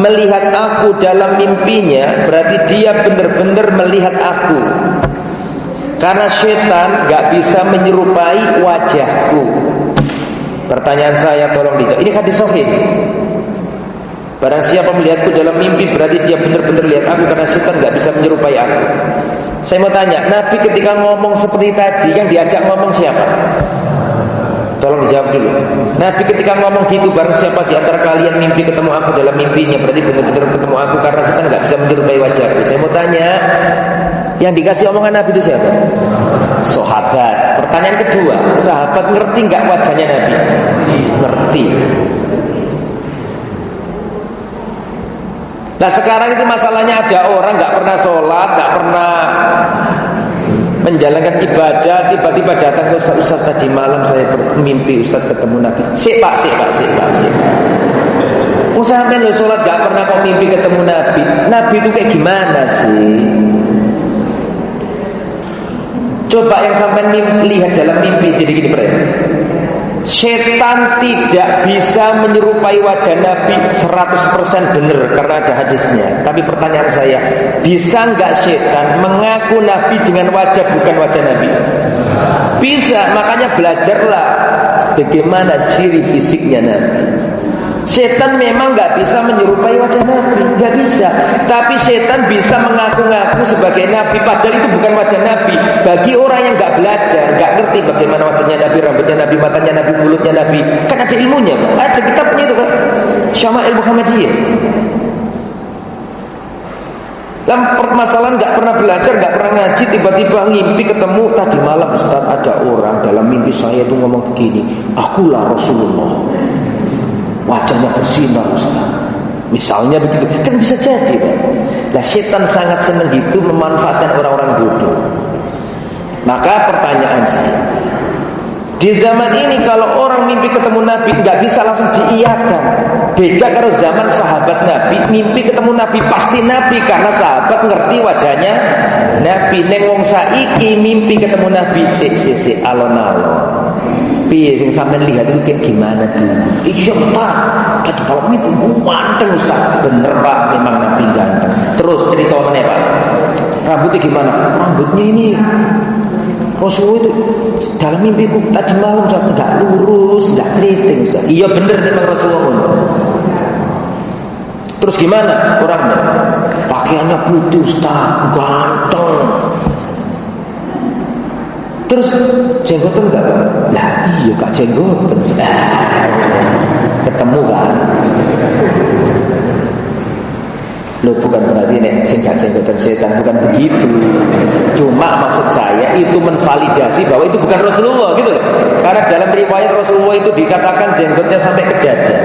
melihat aku dalam mimpinya, berarti dia benar-benar melihat aku. Karena setan gak bisa menyerupai wajahku. Pertanyaan saya, tolong dijawab. Ini hadis sahih. Barang siapa melihatku dalam mimpi, berarti dia benar-benar lihat aku, karena setan gak bisa menyerupai aku. Saya mau tanya, Nabi ketika ngomong seperti tadi, yang diajak ngomong siapa? Tolong dijawab dulu. Nabi ketika ngomong gitu, barang siapa di antara kalian mimpi ketemu aku dalam mimpinya, berarti benar-benar ketemu aku, karena setan gak bisa menyerupai wajahku. Saya mau tanya, yang dikasih omongan Nabi itu siapa? Sahabat. Pertanyaan kedua, sahabat ngerti gak wajahnya Nabi? Ngerti. Nah sekarang itu masalahnya ada orang gak pernah sholat, gak pernah menjalankan ibadah, tiba-tiba datang ke Ustaz, tadi malam saya bermimpi Ustaz ketemu Nabi. Sik pak. Sampai lo sholat gak pernah kok mimpi ketemu Nabi. Nabi itu kayak gimana sih? Coba yang sampai lihat dalam mimpi, jadi gini setan tidak bisa menyerupai wajah Nabi 100% benar karena ada hadisnya. Tapi pertanyaan saya, bisa nggak setan mengaku Nabi dengan wajah bukan wajah Nabi? Bisa, makanya belajarlah bagaimana ciri fisiknya Nabi. Setan memang nggak bisa menyerupai wajah Nabi, nggak bisa. Tapi setan bisa mengaku-ngaku sebagai Nabi, padahal itu bukan wajah Nabi. Bagi orang yang nggak belajar, nggak ngerti bagaimana wajahnya Nabi, rambutnya Nabi, matanya Nabi, mulutnya Nabi, kan ada ilmunya, ada kitabnya itu kan, Syama'il Muhammadiyah. Dalam permasalahan nggak pernah belajar, nggak pernah ngaji, tiba-tiba ngimpi ketemu tadi malam Ustaz, ada orang dalam mimpi saya itu ngomong begini, akulah Rasulullah. Wajahnya bersinar Ustaz. Misalnya begitu, kan bisa jadi kan? Nah setan sangat senang gitu memanfaatkan orang-orang bodoh. Maka pertanyaan saya, di zaman ini kalau orang mimpi ketemu Nabi nggak bisa langsung diiyakan. Beda kalau zaman sahabat Nabi, mimpi ketemu Nabi pasti Nabi, karena sahabat ngerti wajahnya Nabi. Neng wong saiki mimpi ketemu Nabi si alon-alon. Piye sing sampean lihat itu kayak gimana tuh? Iya Pak, tadi kalau mimpi ganteng Ustaz. Bener Pak, memang Nabi ganteng. Terus cerita mana Pak? Rambutnya gimana? Rambutnya ini Rasulullah itu dalam mimpiku tadi malam Ustaz, enggak lurus, enggak keriting Ustaz. Iya bener memang Rasulullah. Terus gimana orangnya? Pakaiannya putih Ustaz, ganteng. Terus jenggotan enggak Pak? Lah iya Kak jenggotan. Ketemu kan? Loh bukan berarti nek jenggotan setan, bukan begitu. Cuma maksud saya itu menvalidasi bahwa itu bukan Rasulullah gitu loh. Karena dalam riwayat Rasulullah itu dikatakan jenggotnya sampai ke dada.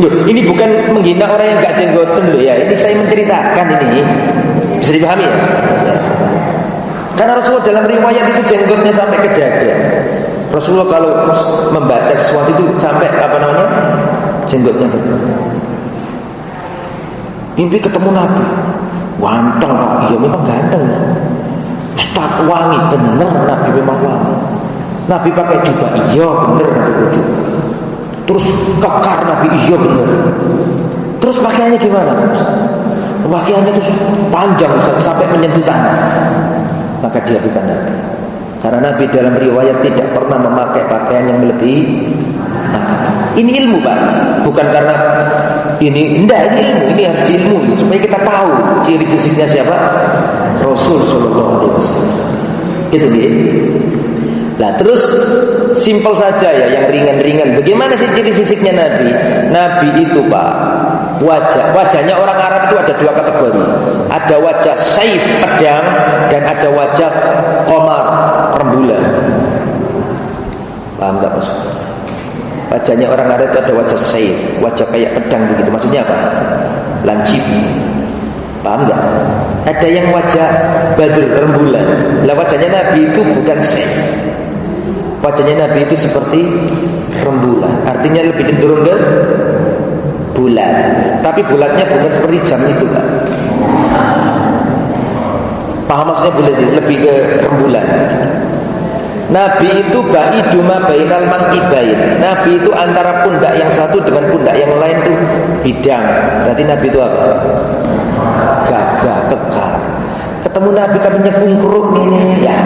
Loh, ini bukan menghina orang yang enggak jenggotan loh ya. Ini saya menceritakan ini. Bisa dipahami ya? Karena Rasulullah dalam riwayat itu jenggotnya sampai ke dada. Rasulullah kalau membaca sesuatu itu sampai jenggotnya betul. Mimpi ketemu Nabi, ganteng Pak, iya memang ganteng. Ustaz wangi, bener Nabi memang wangi. Nabi pakai jubah, iya bener Nabi pakai jubah. Terus kekar Nabi, iya bener. Terus pakaiannya gimana? Pakaiannya itu panjang sampai menyentuh tanah. Maka dia bukan Nabi. Karena Nabi dalam riwayat tidak pernah memakai pakaian yang melebihi. Ini ilmu, Pak. Bukan karena ini ilmu. Ini harus ilmu supaya kita tahu ciri fisiknya siapa? Rasul sallallahu alaihi wasallam. Itu dia. Nah, terus simpel saja ya, yang ringan-ringan. Bagaimana sih ciri fisiknya Nabi? Nabi itu, Pak, wajahnya orang Arab itu ada dua kategori. Ada wajah saif, pedang, dan ada wajah qamar, rembulan. Paham enggak, Bos? Wajahnya orang Arab itu ada wajah saif, wajah kayak pedang begitu. Maksudnya apa? Lancip. Paham enggak? Ada yang wajah badr, rembulan. Lah wajahnya Nabi itu bukan saif. Wajahnya Nabi itu seperti rembulan. Artinya lebih cenderung ke bulat. Tapi bulatnya bukan seperti jam itu, Pak. Paham maksudnya bulat itu? Lebih ke rembulan. Nabi itu ba'iduma bainal mankibain. Nabi itu antara pundak yang satu dengan pundak yang lain itu bidang. Berarti Nabi itu apa? Gagah, kekar. Ketemu Nabi tapi nyekungkruk ini, ya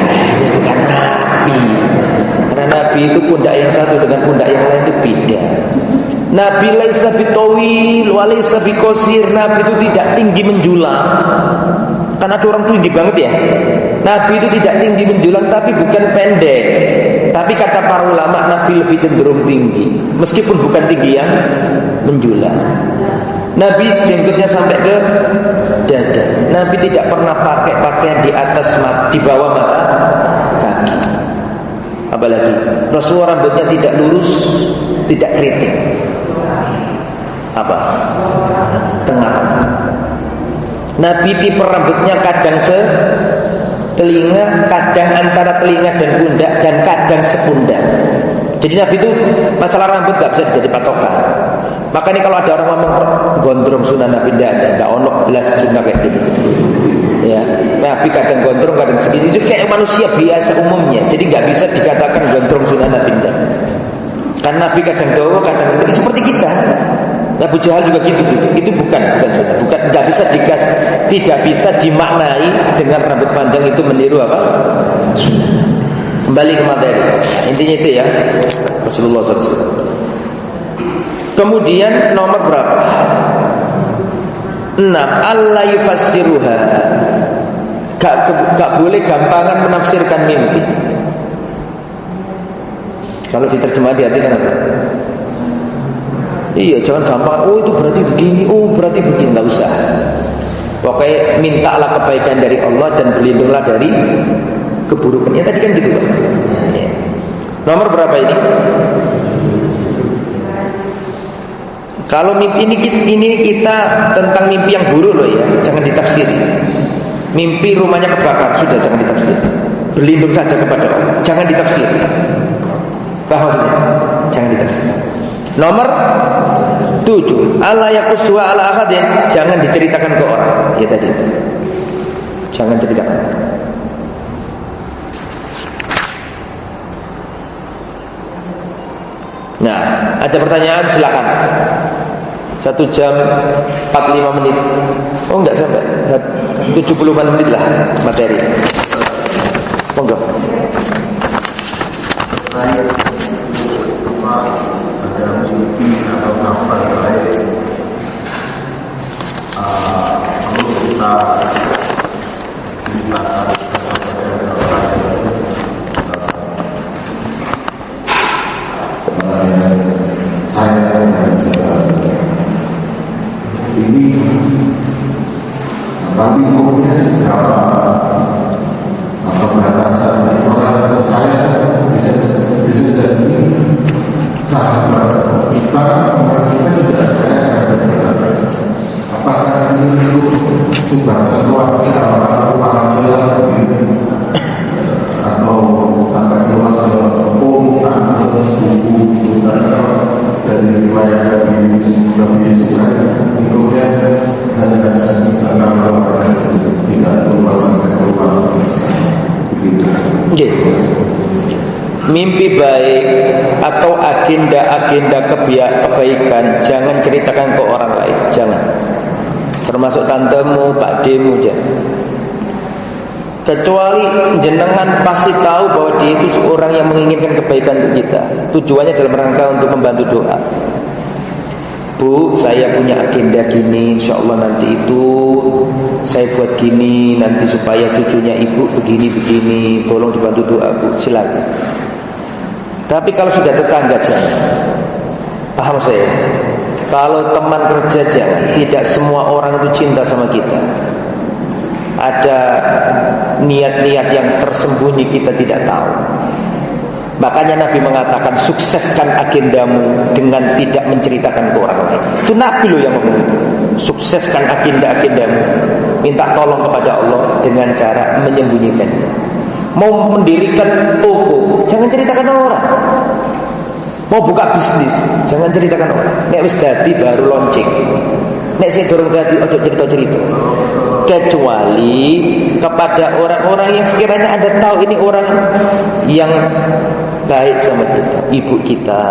bukan Nabi. Karena Nabi itu pundak yang satu dengan pundak yang lain itu beda. Nabi laisa bitawil wa laisa biqasir. Nabi itu tidak tinggi menjulang. Karena ada orang tinggi banget ya. Nabi itu tidak tinggi menjulang tapi bukan pendek. Tapi kata para ulama Nabi lebih cenderung tinggi, meskipun bukan tinggi yang menjulang. Nabi jenggotnya sampai ke dada. Nabi tidak pernah pakai pakaian di atas di bawah mata kaki. Apalagi Rasulullah rambutnya tidak lurus, tidak keriting. Apa? Tengah-tengah. Nabi tipe rambutnya kadang telinga, kadang antara telinga dan pundak, dan kadang sepundak. Jadi Nabi itu masalah rambut gak bisa jadi patokan. Makanya kalau ada orang ngomong gondrong sunnah Nabi, tidak ono belas sunnah kayak gitu. Ya, Nabi kadang gondrong, kadang segini. Itu kayak manusia biasa umumnya. Jadi nggak bisa dikatakan gondrong sunnah Nabi. Karena Nabi kadang dawa, kadang seperti kita. Abu Jahal juga gitu. Itu bukan sunnah. Bukan, tidak bisa dimaknai dengan rambut panjang itu meniru apa? Sunnah. Kembali ke materi. Intinya itu ya, Rasulullah SAW. Kemudian nomor berapa? 6. Allah yufassiruha. Gak boleh gampangan menafsirkan mimpi. Kalau diterjemah diartikan apa? Iya, jangan gampang. Oh itu berarti begini, oh berarti begini. Gak usah. Pokoknya mintalah kebaikan dari Allah dan berlindunglah dari keburukannya. Tadi kan gitu, Pak. Ya. Nomor berapa ini? Kalau mimpi ini kita tentang mimpi yang buruk loh ya, jangan ditafsir. Mimpi rumahnya kebakar, sudah jangan ditafsir. Berlindung saja kepada Allah, jangan ditafsir. Paham maksudnya? Jangan ditafsir. Nomor 7, Allah yaqussu ala ahadin, jangan diceritakan ke orang. Ya tadi itu. Jangan ceritakan. Nah, ada pertanyaan silakan. 1 jam 45 menit. Oh enggak sampai 70 menit lah materi. Monggo. Ada mimpi atau kabar baik untuk kita dijelaskan saya ini tapi umumnya seberapa atau batasan orang saya bisa jadi sahabat kita, orang kita juga saya akan berkata apakah ini sebatas keluarga orang jalan atau sampai keluar om tante sepupu saudara dari riwayat Nabi Yusuf kemudian hanya karena tidak keluar sampai keluar begitu. Mimpi baik atau agenda-agenda kebaikan jangan ceritakan ke orang lain, jangan. Termasuk tantemu, pakdemu, jangan. Kecuali jenengan pasti tahu bahwa dia itu orang yang menginginkan kebaikan untuk kita. Tujuannya dalam rangka untuk membantu doa. Bu, saya punya agenda gini, insya Allah nanti itu saya buat gini, nanti supaya cucunya ibu begini-begini, tolong dibantu doa Bu, silakan. Tapi kalau sudah tetangga jangan. Paham saya? Kalau teman kerja jangan. Tidak semua orang itu cinta sama kita. Ada niat-niat yang tersembunyi kita tidak tahu. Makanya Nabi mengatakan sukseskan agendamu dengan tidak menceritakan ke orang lain. Itu Nabi loh yang ngomong. Sukseskan agenda-agendamu, minta tolong kepada Allah dengan cara menyembunyikannya. Mau mendirikan toko, jangan ceritakan orang. Mau buka bisnis, jangan ceritakan orang. Nek wis dadi baru launching. Nek sing durung dadi ojo cerita-cerita. Kecuali kepada orang-orang yang sekiranya Anda tahu ini orang yang baik sama kita, ibu kita,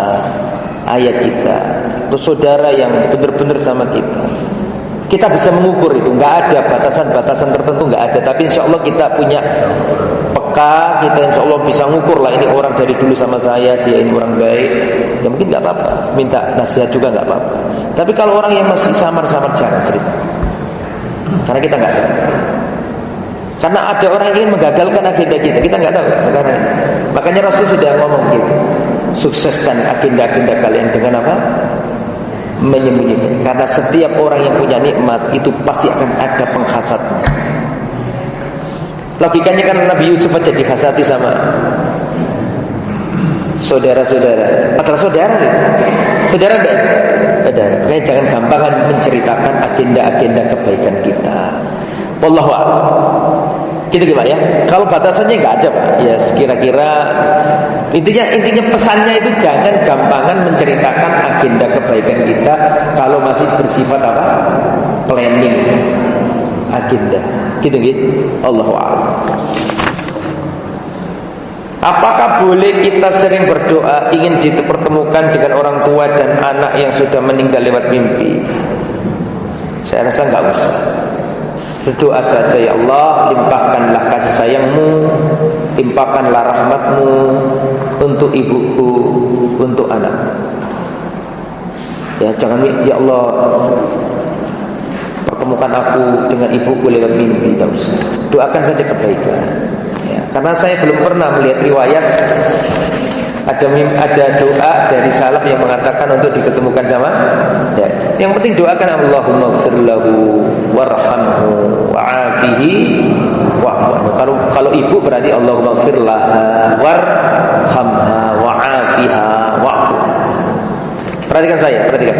ayah kita, atau saudara yang benar-benar sama kita. Kita bisa mengukur itu, nggak ada batasan-batasan tertentu, nggak ada. Tapi insya Allah kita punya peka, kita insya Allah bisa mengukur lah ini orang dari dulu sama saya, dia ini orang baik. Ya mungkin nggak apa-apa, minta nasihat juga nggak apa-apa. Tapi kalau orang yang masih samar-samar jangan cerita, karena kita nggak tahu. Karena ada orang yang ingin menggagalkan agenda kita nggak tahu sekarang. Makanya Rasul sudah ngomong gitu, sukseskan agenda-agenda kalian dengan apa? Menyembunyikan. Karena setiap orang yang punya nikmat itu pasti akan ada penghasatnya. Logikanya kan Nabi Yusuf aja dihasati sama saudara-saudara. Adalah saudara gitu. Saudara enggak? Saudara. Makanya jangan gampangan menceritakan agenda-agenda kebaikan kita. Wallahu a'lam. Gitu Pak ya. Kalau batasannya enggak ada Pak. Ya kira-kira intinya pesannya itu jangan gampangan menceritakan agenda kebaikan kita kalau masih bersifat apa? Planning agenda. Gitu. Allahu a'lam. Apakah boleh kita sering berdoa ingin dipertemukan dengan orang tua dan anak yang sudah meninggal lewat mimpi? Saya rasa enggak usah. Berdoa saja, ya Allah, limpahkanlah kasih sayangmu, limpahkanlah rahmatmu untuk ibuku, untuk anak. Ya jangan, ya Allah, pertemukan aku dengan ibuku lewat mimpi. Tidak usah. Doakan saja kebaikan. Ya, karena saya belum pernah melihat riwayat ada doa dari salaf yang mengatakan untuk diketemukan sama ya. Yang penting doakan Allahumma ighfir lahu warhamhu wa'afihi wa'fu. Kalau ibu berarti Allahumma ighfir laha warhamha wa'afiha wa'fu. Perhatikan.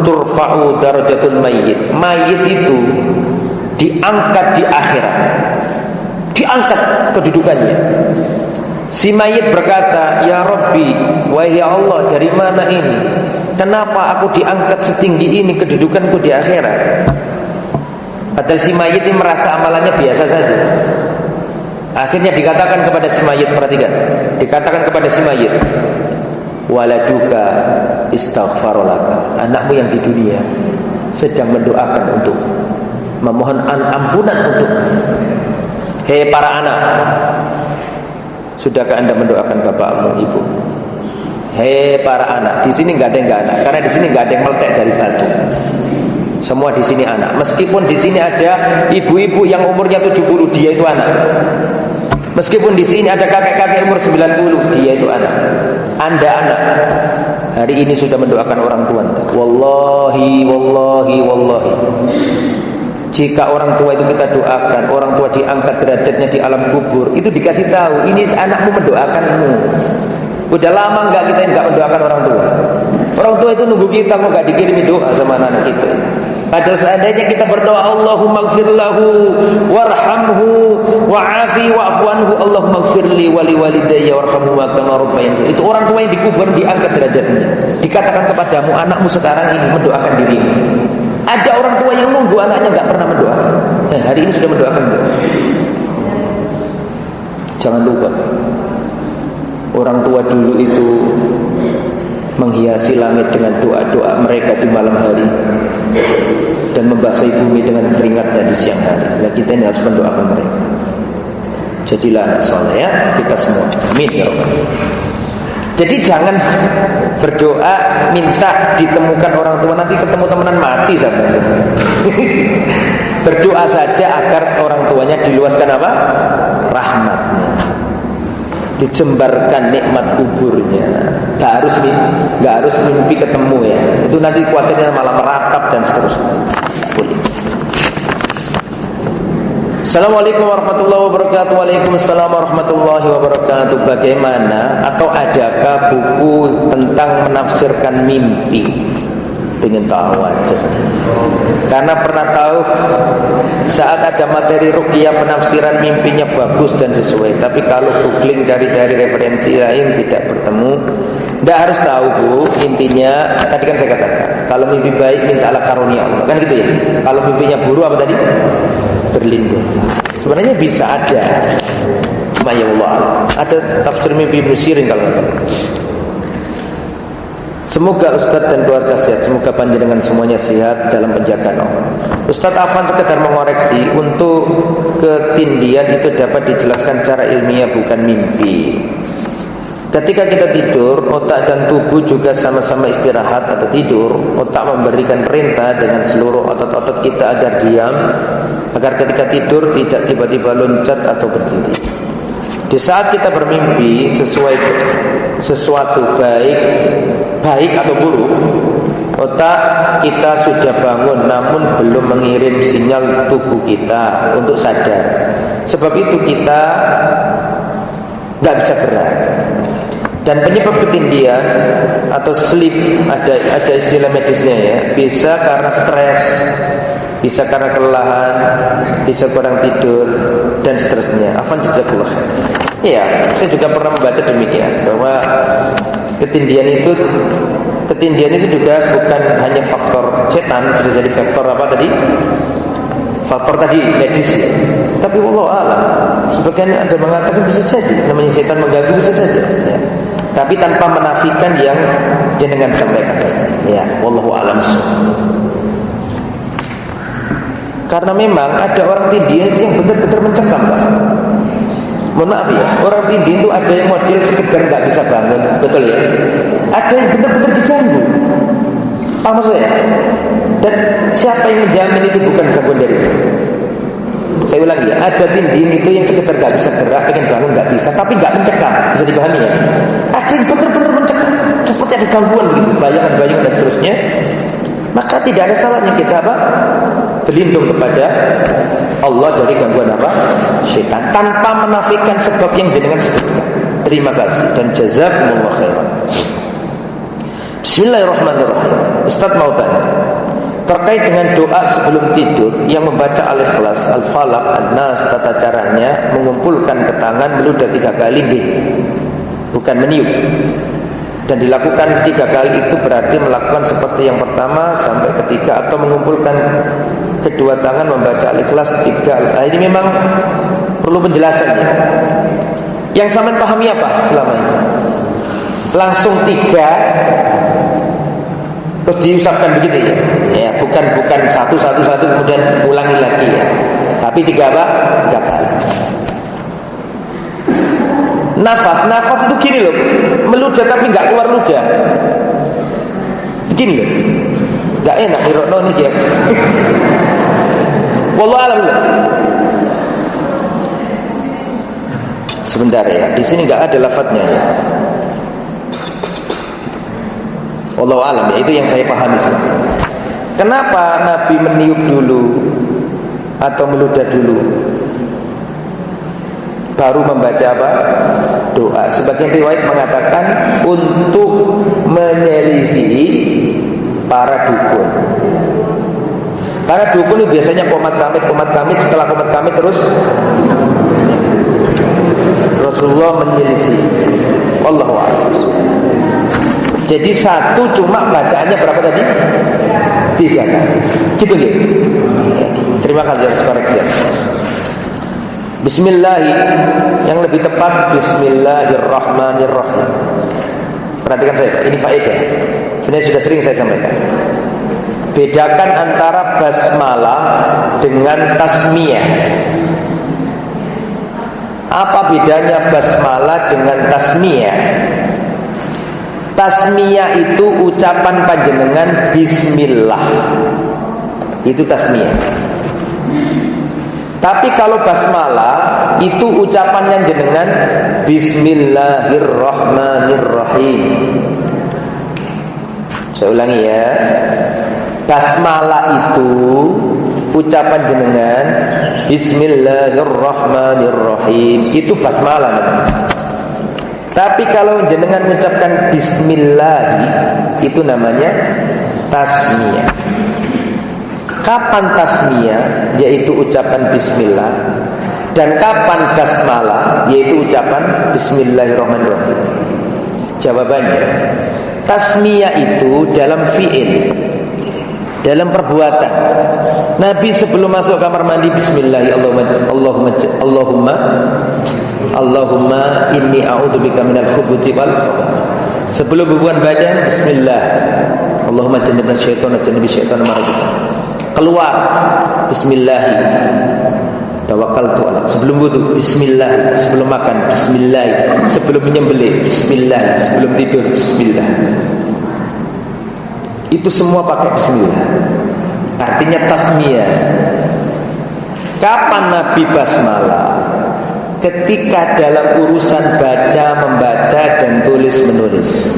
Turfa'u darajatul mayyit. Mayyit itu diangkat di akhirat. Diangkat kedudukannya. Si mayit berkata, ya Rabbi, wahai Allah, dari mana ini? Kenapa aku diangkat setinggi ini kedudukanku di akhirat? Padahal si mayit ini merasa amalannya biasa saja. Akhirnya dikatakan kepada si mayit, perhatikan, dikatakan kepada si mayit, waladuka istaghfarolaka, anakmu yang di dunia sedang mendoakan untuk memohon ampunan untuk. Hei para anak, sudahkah Anda mendoakan bapakmu, ibu? Hei para anak, di sini nggak ada yang nggak anak, karena di sini nggak ada yang meletak dari batu. Semua di sini anak. Meskipun di sini ada ibu-ibu yang umurnya 70, dia itu anak. Meskipun di sini ada kakek-kakek umur 90, dia itu anak. Anda anak. Hari ini sudah mendoakan orang tua Anda. Wallahi. Jika orang tua itu kita doakan, orang tua diangkat derajatnya di alam kubur, itu dikasih tahu, ini anakmu mendoakanmu. Udah lama enggak kita enggak mendoakan orang tua. Orang tua itu nunggu kita kok enggak dikirimi doa sama anak kita. Padahal seandainya kita berdoa, Allahumma ighfir lahu warhamhu wa'afi wa'fu anhu, Allahumma ighfirli wa liwalidayya warhamhuma kama rabbayani. Itu orang tua yang dikubur diangkat derajatnya. Dikatakan kepadamu, anakmu sekarang ini mendoakan dirimu. Ada orang tua yang nunggu anaknya enggak pernah mendoakan. Hari ini sudah mendoakan. Jangan lupa, orang tua dulu itu menghiasi langit dengan doa-doa mereka di malam hari, dan membasahi bumi dengan keringatnya di siang hari. Nah, kita ini harus mendoakan mereka. Jadilah anak soleh ya, kita semua. Amin ya Rabbal. Jadi jangan berdoa minta ditemukan orang tua, nanti ketemu temenan mati saja. Berdoa saja agar orang tuanya diluaskan apa? Rahmatnya, dijembarkan nikmat kuburnya. Gak harus mimpi ketemu ya. Itu nanti khawatirnya malah meratap dan seterusnya. Boleh. Assalamualaikum warahmatullahi wabarakatuh. Waalaikumsalam warahmatullahi wabarakatuh. Bagaimana atau adakah buku tentang menafsirkan mimpi? Pengen tahu aja. Karena pernah tahu saat ada materi ruqyah penafsiran mimpinya bagus dan sesuai. Tapi kalau googling dari referensi lain tidak bertemu. Tidak harus tahu Bu. Intinya tadi kan saya katakan, kalau mimpi baik mintalah karunia Allah. Kan gitu ya. Kalau mimpinya buruk apa tadi? Berlindung. Sebenarnya bisa ada. Cuma ya Allah, ada tafsir mimpi Ibnu Sirin kalau nggak salah. Semoga Ustadz dan keluarga sehat. Semoga panjenengan semuanya sehat dalam penjagaan Allah. Ustadz Afan sekedar mengoreksi, untuk ketindian itu dapat dijelaskan secara ilmiah, bukan mimpi. Ketika kita tidur, otak dan tubuh juga sama-sama istirahat atau tidur. Otak memberikan perintah dengan seluruh otot-otot kita agar diam, agar ketika tidur tidak tiba-tiba loncat atau berdiri. Di saat kita bermimpi sesuatu baik atau buruk, otak kita sudah bangun namun belum mengirim sinyal tubuh kita untuk sadar. Sebab itu kita nggak bisa gerak. Dan penyebab ketindian atau sleep, ada istilah medisnya ya, bisa karena stres, bisa karena kelelahan, bisa kurang tidur dan seterusnya. Afan jazakallah. Iya, saya juga pernah membaca demikian, bahwa ketindian itu juga bukan hanya faktor setan, bisa jadi faktor apa tadi? Faktor tadi medis ya. Tapi wallahu a'lam, sebagian ada mengatakan bisa jadi namanya setan mengganggu, bisa saja ya. Tapi tanpa menafikan yang jenengan sampaikan ya, wallahu a'lam. Karena memang ada orang tindian yang benar-benar mencekam Pak. Mohon maaf ya, orang tindian itu ada yang model sekedar nggak bisa bangun, betul ya. Ada yang benar-benar diganggu. Paham maksudnya? Dan siapa yang menjamin itu bukan gangguan dari situ? Saya ulangi ya, ada tindian itu yang sekedar nggak bisa gerak, pengen bangun nggak bisa, tapi nggak mencekam, bisa dipahami ya. Ada yang benar-benar mencekam, seperti ada gangguan begitu, bayangan-bayangan dan seterusnya. Maka tidak ada salahnya kita apa? Berlindung kepada Allah dari gangguan apa? Syaitan, tanpa menafikan sebab yang jenengan sebutkan. Terima kasih dan jazakumullah khairan. Bismillahirrahmanirrahim. Ustaz mau tanya terkait dengan doa sebelum tidur yang membaca Al-Ikhlas, Al-Falaq, An-Nas, tata caranya mengumpulkan ke tangan meludah 3 kali bukan meniup, dan dilakukan 3 kali itu berarti melakukan seperti yang pertama sampai ketiga, atau mengumpulkan kedua tangan membaca Al-Ikhlas 3. Ini memang perlu penjelasan ya. Yang sampean pahami apa selama ini? Langsung 3 terus diusapkan begitu ya. Ya, bukan satu kemudian ulangi lagi ya. Tapi 3 apa? 3 kali. Nafas itu gini loh, meludah tapi nggak keluar ludah. Gini loh, nggak enak dirokno nih dia. Wallahu alam. Sebentar ya, di sini nggak ada lafadznya ya. Wallahu alam ya, itu yang saya pahami. Kenapa Nabi meniup dulu atau meludah dulu baru membaca apa? Doa. Sebagian riwayat mengatakan untuk menyelisihi para dukun. Para dukun itu biasanya komat kamit, setelah komat kamit terus Rasulullah menyelisih. Wallahu a'lam. Jadi satu cuma bacaannya berapa tadi? 3 kali. Gitu gitu. Terima kasih atas koreksi. Bismillah, yang lebih tepat Bismillahirrahmanirrahim. Perhatikan saya, ini faedah. Sebenarnya sudah sering saya sampaikan. Bedakan antara basmalah dengan tasmiyah. Apa bedanya basmalah dengan tasmiyah? Tasmiyah itu ucapan panjenengan bismillah. Itu tasmiyah. Tapi kalau basmalah itu ucapannya jenengan bismillahirrahmanirrahim. Saya ulangi ya. Basmalah itu ucapan jenengan bismillahirrahmanirrahim. Itu basmalah. Tapi kalau jenengan mengucapkan bismillah, itu namanya tasmiyah. Kapan tasmiyah, yaitu ucapan bismillah, dan kapan basmalah, yaitu ucapan bismillahirrahmanirrahim? Jawabannya, tasmiyah itu dalam fi'il, dalam perbuatan. Nabi sebelum masuk kamar mandi Allahumma inni a'udzubika minal khubuthi wal khaba'ith. Sebelum hubungan badan, bismillah. Allahumma jannibna syaitana ma razaqtana. Keluar, bismillah. Tawakkaltu ala. Sebelum wudu, bismillah. Sebelum makan, bismillah. Sebelum menyembelih, bismillah. Sebelum tidur, bismillah. Itu semua pakai bismillah. Artinya tasmiyah. Kapan Nabi basmalah? Ketika dalam urusan baca, membaca, dan tulis-menulis.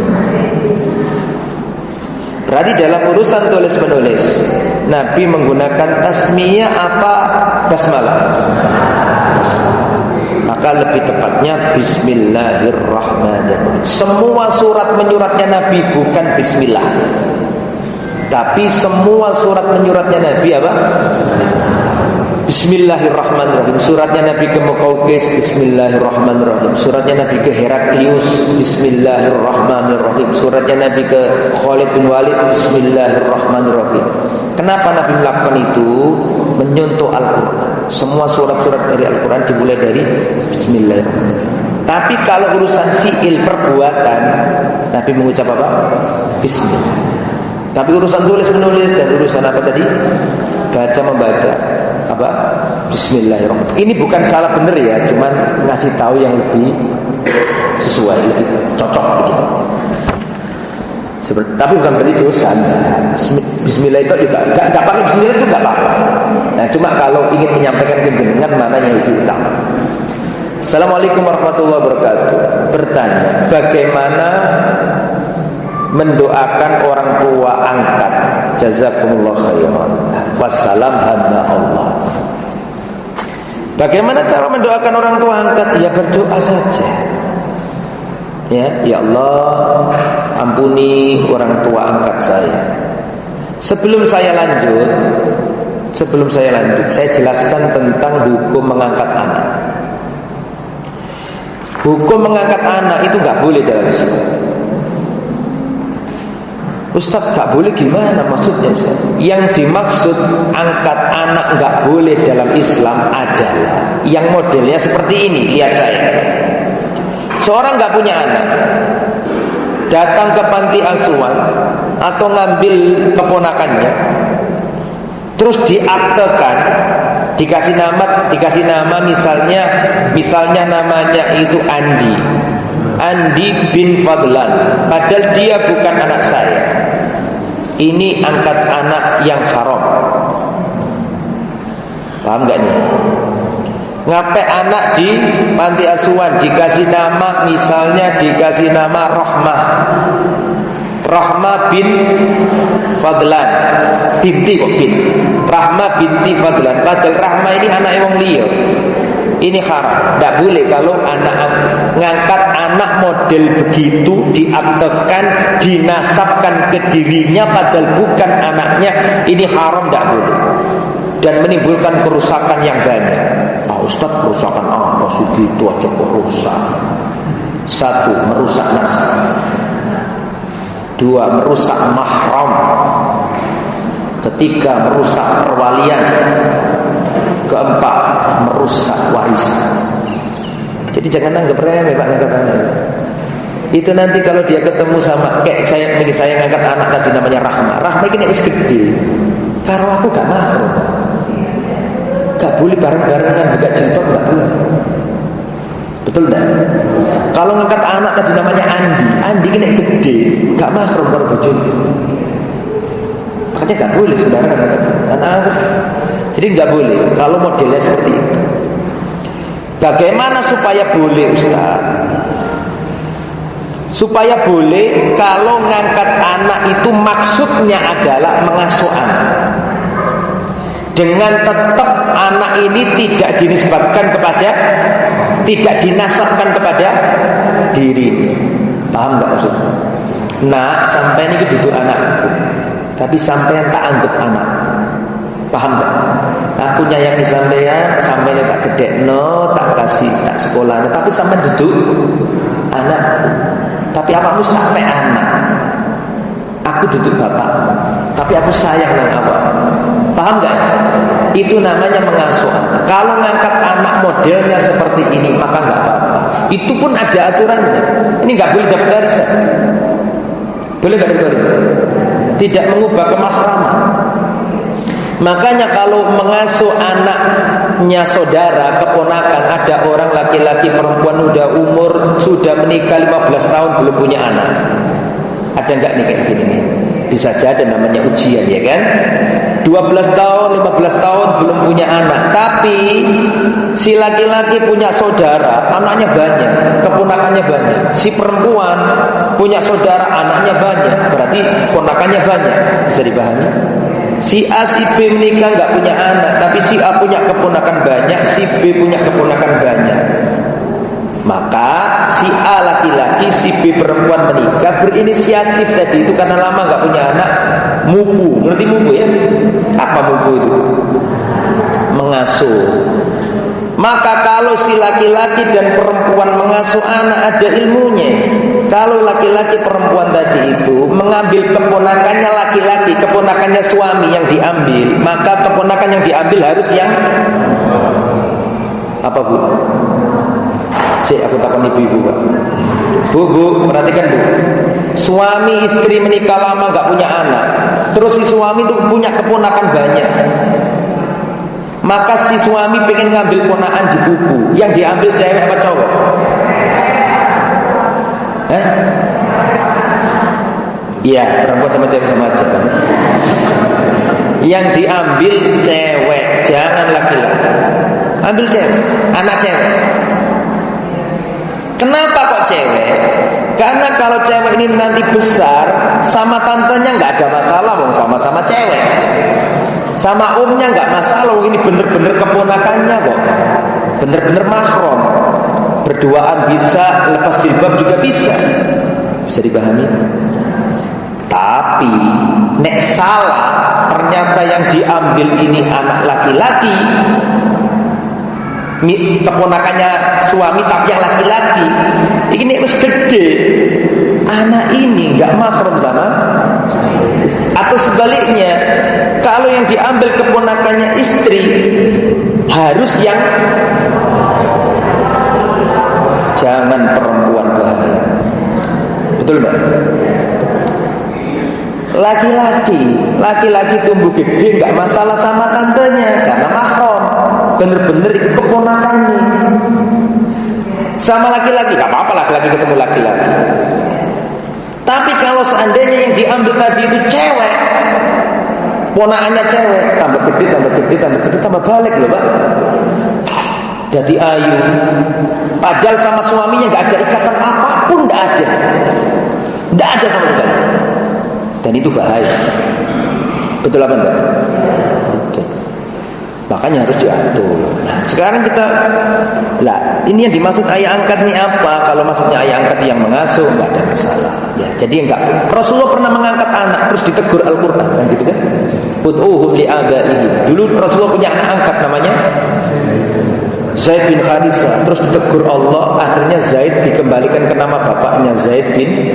Berarti dalam urusan tulis-menulis Nabi menggunakan tasmiyah apa basmalah? Maka lebih tepatnya bismillahirrahmanirrahim. Semua surat menyuratnya Nabi bukan bismillah, tapi semua surat menyuratnya Nabi apa? Bismillahirrahmanirrahim. Suratnya Nabi ke Muqawqis, bismillahirrahmanirrahim. Suratnya Nabi ke Heraklius, bismillahirrahmanirrahim. Suratnya Nabi ke Khalid bin Walid, bismillahirrahmanirrahim. Kenapa Nabi melakukan itu? Menyuntuk Al-Quran. Semua surat-surat dari Al-Quran dimulai dari bismillahirrahmanirrahim. Tapi kalau urusan fi'il, perbuatan, Nabi mengucap apa? Bismillah. Tapi urusan tulis menulis dan urusan apa tadi? Baca membaca apa? Bismillahirrahmanirrahim. Ini bukan salah benar ya, cuman ngasih tahu yang lebih sesuai, lebih cocok begitu. Tapi bukan berarti dosa. Bismillah itu juga enggak pakai bismillah itu enggak apa-apa. Nah, cuma kalau ingin menyampaikan ke jenengan mananya itu utama. Assalamualaikum warahmatullahi wabarakatuh. Bertanya, bagaimana mendoakan orang tua angkat? Jazakumullah khairan. Wassalam hamda Allah. Bagaimana cara mendoakan orang tua angkat? Ya berdoa saja. Ya Allah, ampuni orang tua angkat saya. Sebelum saya lanjut, saya jelaskan tentang hukum mengangkat anak. Hukum mengangkat anak itu nggak boleh dalam Islam. Ustaz, gak boleh gimana maksudnya? Yang dimaksud angkat anak gak boleh dalam Islam adalah yang modelnya seperti ini. Lihat saya, seorang gak punya anak, datang ke panti asuhan atau ngambil keponakannya, terus diaktekan, dikasih nama misalnya namanya itu Andi bin Fadlan, padahal dia bukan anak saya. Ini angkat anak yang haram. Paham gak nih? Ngapain anak di panti asuhan dikasih nama, misalnya dikasih nama Rahmah bin Fadlan, binti kok bin Rahmah binti Fadlan, padahal Rahmah ini anak wong liya. Ini haram. Tidak boleh kalau anak ngangkat anak model begitu, diaktekan, dinasabkan ke dirinya padahal bukan anaknya. Ini haram, tidak boleh. Dan menimbulkan kerusakan yang banyak. Ustaz, kerusakan apa? Segitu aja kok rusak. 1. Merusak nasab. 2. Merusak mahram. 3. Merusak perwalian. 4. Merusak warisan. Jadi jangan anggap remeh Pak angkat anak. Itu nanti kalau dia ketemu sama kayak saya ngangkat anak tadi namanya Rahma. Rahma ini wis gede. Karo aku gak mahrum. Gak boleh bareng-barengan buka jilbab, gak boleh. Betul enggak? Kalau ngangkat anak tadi namanya Andi ini gede, gak mahrum karo bojone. Makanya gak boleh saudara ngangkat anak. Jadi gak boleh kalau modelnya seperti itu. Bagaimana supaya boleh Ustaz? Supaya boleh kalau ngangkat anak itu maksudnya adalah mengasuh anak, dengan tetap anak ini tidak dinisbatkan kepada, tidak dinasabkan kepada diri. Paham gak maksudnya? Nah, sampai ini duduk anakku, tapi sampai tak anggap anak. Paham gak? Aku nyayangi sampean, sampean tak gedekno, tak kasih, tak sekolah, tapi sampai duduk anakku. Tapi apa sampai anak? Aku duduk bapak, tapi aku sayang dengan awak. Paham gak? Itu namanya mengasuh anak. Kalau ngangkat anak modelnya seperti ini, maka gak apa-apa. Itu pun ada aturannya. Ini gak boleh dapat warisan. Boleh gak dapat warisan? Tidak mengubah kemahraman. Makanya kalau mengasuh anaknya saudara, keponakan, ada orang laki-laki perempuan udah umur sudah menikah 15 tahun belum punya anak. Ada enggak nih kayak gini nih? Bisa jadi namanya ujian ya kan? 12 tahun, 15 tahun belum punya anak, tapi si laki-laki punya saudara, anaknya banyak, keponakannya banyak. Si perempuan punya saudara, anaknya banyak, berarti keponakannya banyak. Bisa dipahami? Si A, si B menikah gak punya anak, tapi si A punya keponakan banyak, si B punya keponakan banyak. Maka si A laki-laki, si B perempuan menikah, berinisiatif tadi itu karena lama gak punya anak, mupu. Ngerti mupu ya? Apa mupu itu? Mengasuh. Maka kalau si laki-laki dan perempuan mengasuh anak ada ilmunya. Kalau laki-laki perempuan tadi itu mengambil keponakannya laki-laki, keponakannya suami yang diambil, maka keponakan yang diambil harus yang apa bu? Aku takkan ibu-ibu Pak. Bu, perhatikan bu. Suami istri menikah lama gak punya anak, terus si suami itu punya keponakan banyak. Maka si suami pengen ngambil ponakan di buku. Yang diambil cewek apa cowok? Iya, perempuan sama cewek sama aja. Yang diambil cewek, jangan laki-laki. Ambil cewek, anak cewek. Kenapa kok cewek? Karena kalau cewek ini nanti besar, sama tantenya nggak ada masalah, wong sama-sama cewek. Sama omnya nggak masalah, wong ini bener-bener keponakannya kok, bener-bener mahram. Berduaan bisa, lepas jilbab juga bisa. Bisa dipahami? Tapi nek salah, ternyata yang diambil ini anak laki-laki, keponakannya suami tapi yang laki-laki, ini wis gede, anak ini nggak mahram sama. Atau sebaliknya, kalau yang diambil keponakannya istri, harus yang jangan perempuan bahaya. Betul mbak? Laki-laki tumbuh gede nggak masalah sama tantenya karena mahram, bener-bener itu keponakannya. Sama laki-laki nggak apa-apa, laki-laki ketemu laki-laki. Tapi kalau seandainya yang diambil tadi itu cewek, ponakannya cewek, tambah gede, tambah balik loh pak. Jadi ayu, padahal sama suaminya nggak ada ikatan apapun, nggak ada sama sekali. Dan itu bahaya. Betul apa enggak? Betul. Makanya harus diatur. Nah, sekarang kita ini yang dimaksud ayah angkat ini apa? Kalau maksudnya ayah angkat yang mengasuh, enggak ada masalah. Ya, jadi enggak. Rasulullah pernah mengangkat anak terus ditegur Al-Qur'an kan gitu kan? Ud'uhum li'abaihi. Dulu Rasulullah punya anak angkat namanya Zaid bin Harisah, terus ditegur Allah, akhirnya Zaid dikembalikan ke nama bapaknya, Zaid bin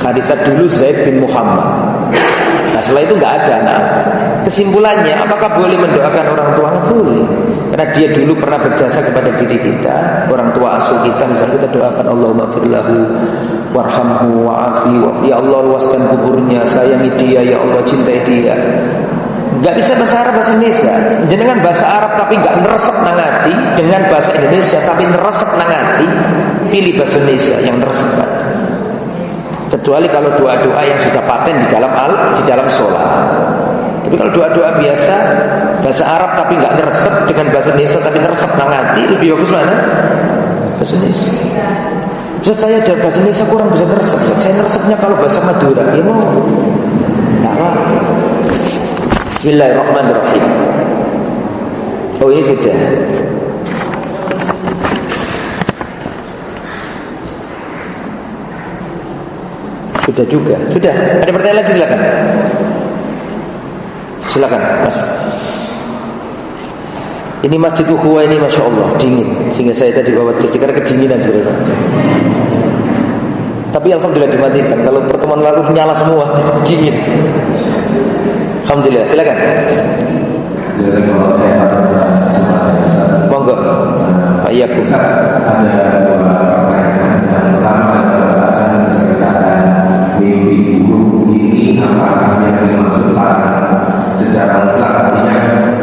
Harisah, dulu Zaid bin Muhammad. Nah setelah itu nggak ada anak angkat. kesimpulannya, apakah boleh mendoakan orang tua? Boleh, karena dia dulu pernah berjasa kepada diri kita, orang tua asuh kita. Misalnya kita doakan, Allahumma firlahu warhamhu wa'afi wa, ya Allah luaskan kuburnya, sayangi dia, ya Allah cintai dia. Gak bisa bahasa Arab, bahasa Indonesia. Jenengan bahasa Arab tapi gak neresep nangati, dengan bahasa Indonesia tapi neresep nangati, pilih bahasa Indonesia yang neresep nangati. Kecuali kalau doa-doa yang sudah paten di dalam sholat. Tapi kalau doa-doa biasa bahasa Arab tapi nggak neresep, dengan bahasa Indonesia tapi neresep nangati, lebih bagus mana? Bahasa Indonesia. Ustaz, saya dari bahasa Indonesia kurang bisa neresep. Saya neresepnya kalau bahasa Madura. Ya mau? Nggak apa. Bismillahirrahmanirrahim. Oh, ini sudah. Sudah juga. Sudah. Ada pertanyaan lagi, silakan. Silakan, Mas. Ini Masjid Ukhuwah ini Masya Allah dingin, sehingga saya tadi bawa jas karena kedinginan sebenarnya. Tapi alhamdulillah dimatikan. Kalau pertemuan lalu nyala semua, dingin. Alhamdulillah, silakan. Monggo. Iya, ada dua pertanyaan. Yang pertama adalah batasan menceritakan mimpi buruk ini apakah yang dimaksud secara mutlak, artinya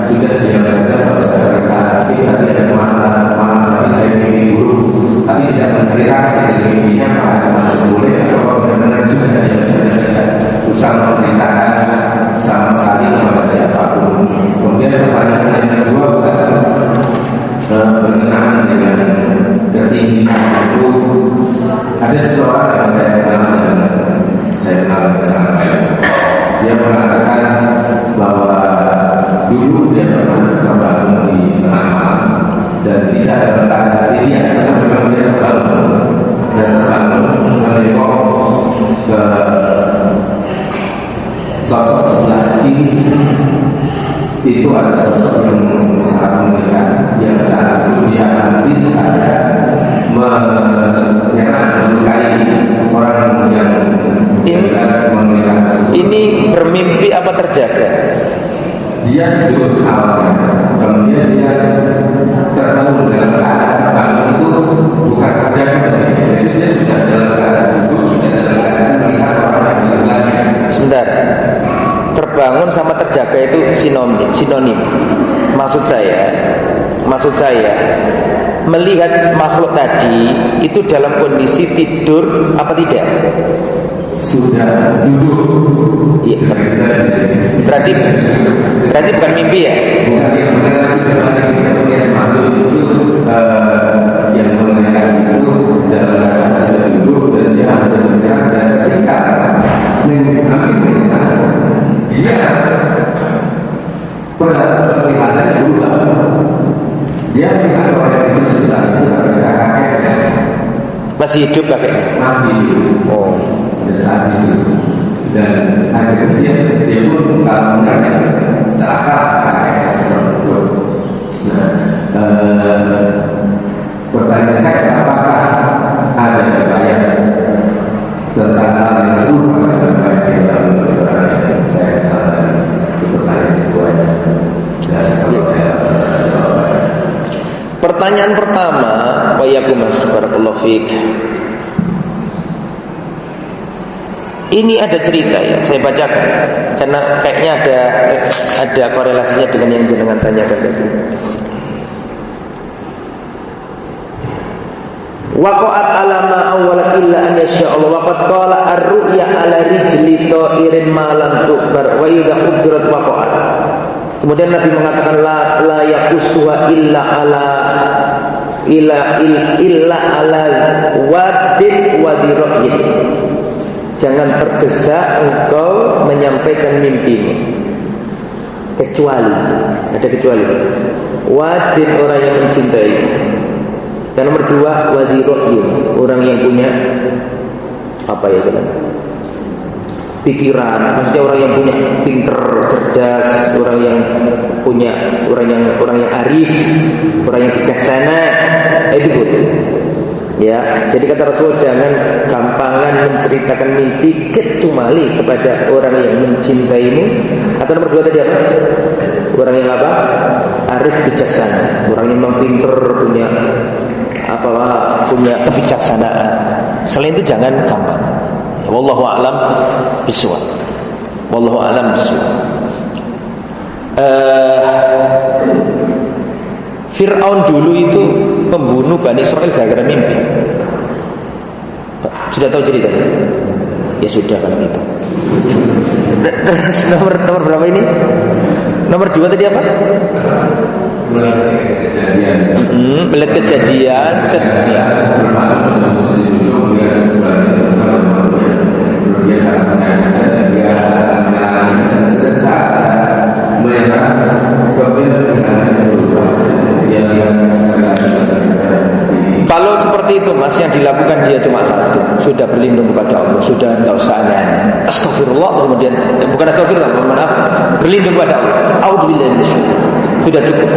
sudah diam saja kalau saya ceritakan. Tapi tadi ada malam tadi saya mimpi buruk, tapi tidak menceritakan jadi mimpinya apakah masih boleh atau benar-benar sudah diam saja, tidak usah menceritakan sama sekali kepada siapapun. Kemudian pertanyaan yang kedua berkenaan dengan ketinggian itu, ada seorang yang saya kenal sangat baik. Dia mengatakan bahwa dulu dia pernah terbangun di tengah malam dan tidak dalam keadaan dia, karena memang dia terbangun menengok ke sosok sebelah kiri. Itu ada sosok yang sangat mendekat, yang saat itu dia hampir saja menyerang, melukai orang yang ini bermimpi apa terjaga? Dia tidur awalnya, kemudian dia terbangun dalam keadaan bangun itu bukan terjaga, jadi dia sudah dalam keadaan tidur, sudah dalam keadaan melihat orang yang di sebelahnya. Sebentar, terbangun sama terjaga itu sinonim. Maksud saya melihat makhluk tadi itu dalam kondisi tidur apa tidak? Sudah duduk. Iya. Berarti bukan mimpi ya? Yang mengenai itu dalam keadaan sudah duduk dan dia ada bergerak, dan ketika dia perlihatannya berubah. Dia melihat orang yang itu sebelah itu adalah kakeknya. Masih hidup kakeknya? Masih hidup. Oh, pada saat itu. Dan akhirnya dia pun kalau mengerti celaka kakeknya seperti itu. Nah, pertanyaan saya, apakah ada riwayat tentang hal yang serupa dengan baik di dalam orang yang saya kenal, dan pertanyaan itu aja. Pertanyaan pertama, Wa'alaikum barakallahu fiik. Ini ada cerita ya, saya bacakan karena kayaknya ada korelasinya dengan yang jenengan tanyakan tadi. Waqa'at alama awwalat illa an yasha Allah waqad qala ar-ru'ya ala rijli ta'irin ma lam tu'bar wa idza qudrat waqa'at. Kemudian Nabi mengatakan la yaqusuha illa ala wadid wa dira'yin. Jangan tergesa engkau menyampaikan mimpimu, kecuali wadid, orang yang mencintai. Dan nomor dua, wadirohim, orang yang punya apa ya jalan pikiran, maksudnya orang yang punya pinter, cerdas, orang yang arif, orang yang bijaksana, itu betul. Ya, jadi kata Rasul, jangan gampangan menceritakan mimpi kecuali kepada orang yang mencintaimu. Atau nomor 2 tadi apa? Orang yang apa? Arif bijaksana, orang yang memang pintar, punya kebijaksanaan. Selain itu jangan gampang. Wallahu a'lam bishawab. Wallahu a'lam bishawab. Fir'aun dulu itu pembunuh Bani Israel gara-gara mimpi. Sudah tahu ceritanya? Ya sudah kan gitu. Terus nomor berapa ini? Nomor 2 tadi apa? Melihat kejadian. Kalau seperti itu mas, yang dilakukan dia cuma satu, sudah berlindung kepada Allah, sudah enggak usah aneh-aneh. Astagfirullah, kemudian bukan astagfirullah, maaf, berlindung kepada Allah. A'udzubillahi minasyaitonir rajim. Sudah cukup,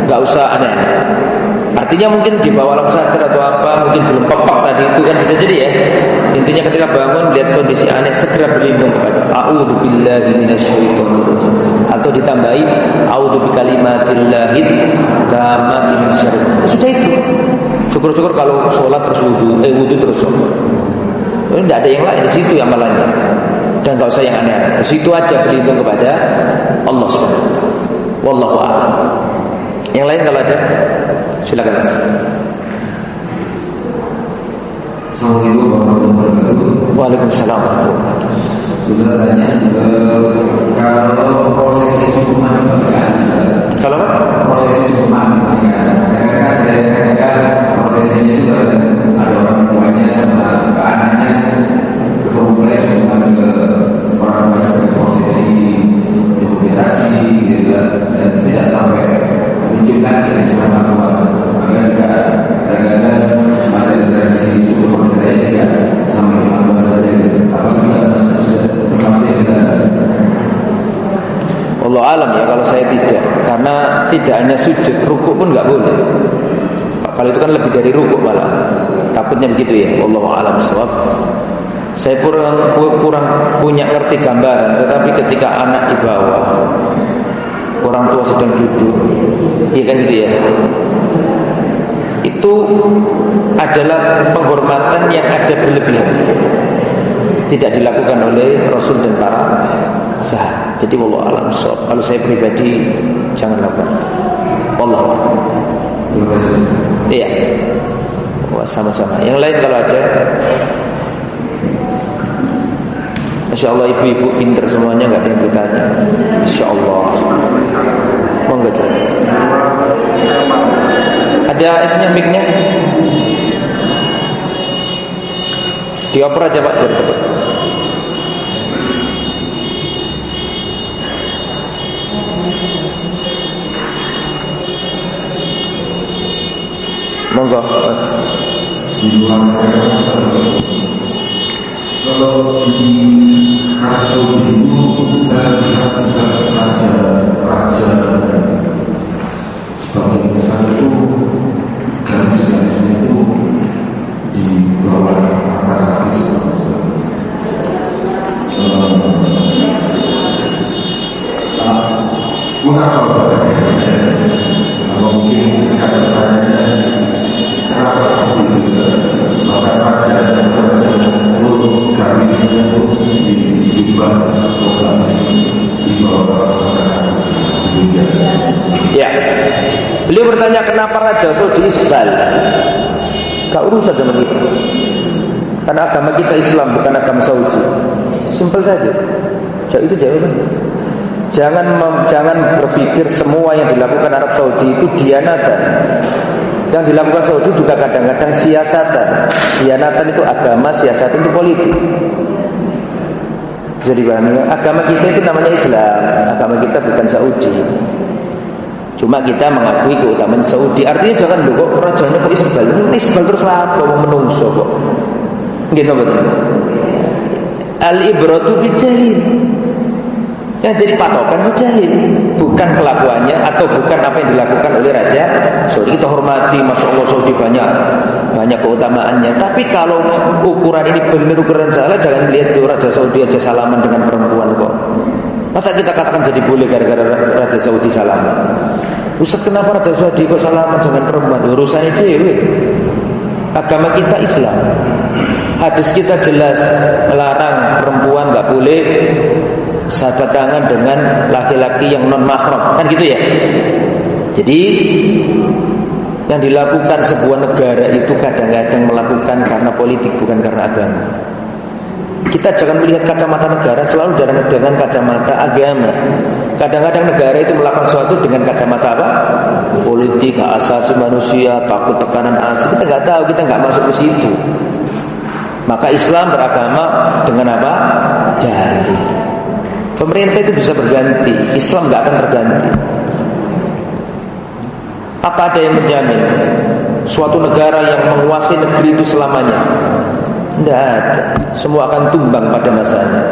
enggak usah aneh-aneh. Artinya mungkin di bawah alam sadar atau apa, mungkin belum pepak tadi itu kan bisa jadi ya. Intinya ketika bangun lihat kondisi aneh, segera berlindung kepada a'udzubillahi minasyaitonir rajim. Atau ditambahi a'udzu bikalimatillahi tammati min syarri. Sudah itu. Syukur-syukur kalau sholat terus wudu terus sholat. Ini tidak ada yang lain di situ amalannya. Dan enggak usah yang aneh-aneh. Di situ aja berlindung kepada Allah Subhanahu wa taala. Wallahu a'lam. Yang lain kalau ada silakan. Assalamualaikum warahmatullahi wabarakatuh. Waalaikumsalam. Ustaz tanya, kalau prosesi hukuman pernikahan, kalau apa? Prosesi hukuman pernikahan, kadang-kadang prosesinya itu ada orang tuanya sama anaknya berkumpul semua ke orang tua sebagai prosesi dokumentasi, gitu, dan tidak sampai menciptakan yang sama tua. Maka juga kadang-kadang masa tradisi suku kita juga sama dengan tua saja. Apa juga masa sudah termasuk yang kita Allah alam ya, kalau saya tidak, karena tidak hanya sujud, rukuk pun nggak boleh. Kalau itu kan lebih dari rukuk malah. Takutnya begitu ya. Allah alam sebab saya kurang punya ngerti gambaran. Tetapi ketika anak di bawah, orang tua sedang duduk, iya kan gitu ya. Itu adalah penghormatan yang ada berlebihan. Tidak dilakukan oleh Rasul dan para sahabat. Jadi wallahu alam shawab. Kalau saya pribadi jangan lakukan. Wallahu a'lam. Iya. Wah, sama-sama. Yang lain kalau ada. Masya Allah ibu-ibu pinter semuanya, nggak ada yang bertanya. Masya Allah. Monggo jalan. Ada itunya mic-nya? Dioper aja Pak, biar cepat. Monggo, Mas. Di luar kalau di Arab Saudi itu saya lihat raja sebagai besar itu garis-garisnya itu di bawah kaki mengapa kalau mungkin sekarang bertanya kenapa seperti itu maka raja dan raja itu garisnya dijubah di bawah ya. Beliau bertanya kenapa Raja Saudi isbal. Gak urusan sama kita, karena agama kita Islam bukan agama Saudi. Simpel saja. Itu jawabannya. Jangan berpikir semua yang dilakukan Arab Saudi itu dianatan. Yang dilakukan Saudi juga kadang-kadang siasatan. Dianatan itu agama, siasatan itu politik. Bisa dipahami. Agama kita itu namanya Islam. Agama kita bukan Saudi. Cuma kita mengakui keutamaan Saudi. Artinya jangan kok rajanya kok isbal. Isbal terus apa mau menungso kok. Gitu betul. Al-ibratu bidalil. Yang jadi patokan itu dalil, bukan kelakuannya atau bukan apa yang dilakukan oleh Raja Saudi. Kita hormati, Masya Allah Saudi banyak banyak keutamaannya. Tapi kalau ukuran ini benar ukuran salah, jangan lihat Raja Saudi aja salaman dengan perempuan kok. Masa kita katakan jadi boleh gara-gara Raja Saudi salaman? Ustaz, kenapa Raja Saudi kok salaman dengan perempuan? Urusannya dewe. Agama kita Islam. Hadis kita jelas melarang perempuan nggak boleh sahabat tangan dengan laki-laki yang non mahram, kan gitu ya. Jadi yang dilakukan sebuah negara itu kadang-kadang melakukan karena politik, bukan karena agama. Kita jangan melihat kacamata negara selalu dengan kacamata agama. Kadang-kadang negara itu melakukan sesuatu dengan kacamata apa? Politik, hak asasi manusia, takut tekanan asing. Kita nggak tahu, kita nggak masuk ke situ. Maka Islam beragama dengan apa? Dalil. Pemerintah itu bisa berganti, Islam nggak akan terganti. Apa ada yang menjamin suatu negara yang menguasai negeri itu selamanya? Tidak ada. Semua akan tumbang pada masanya.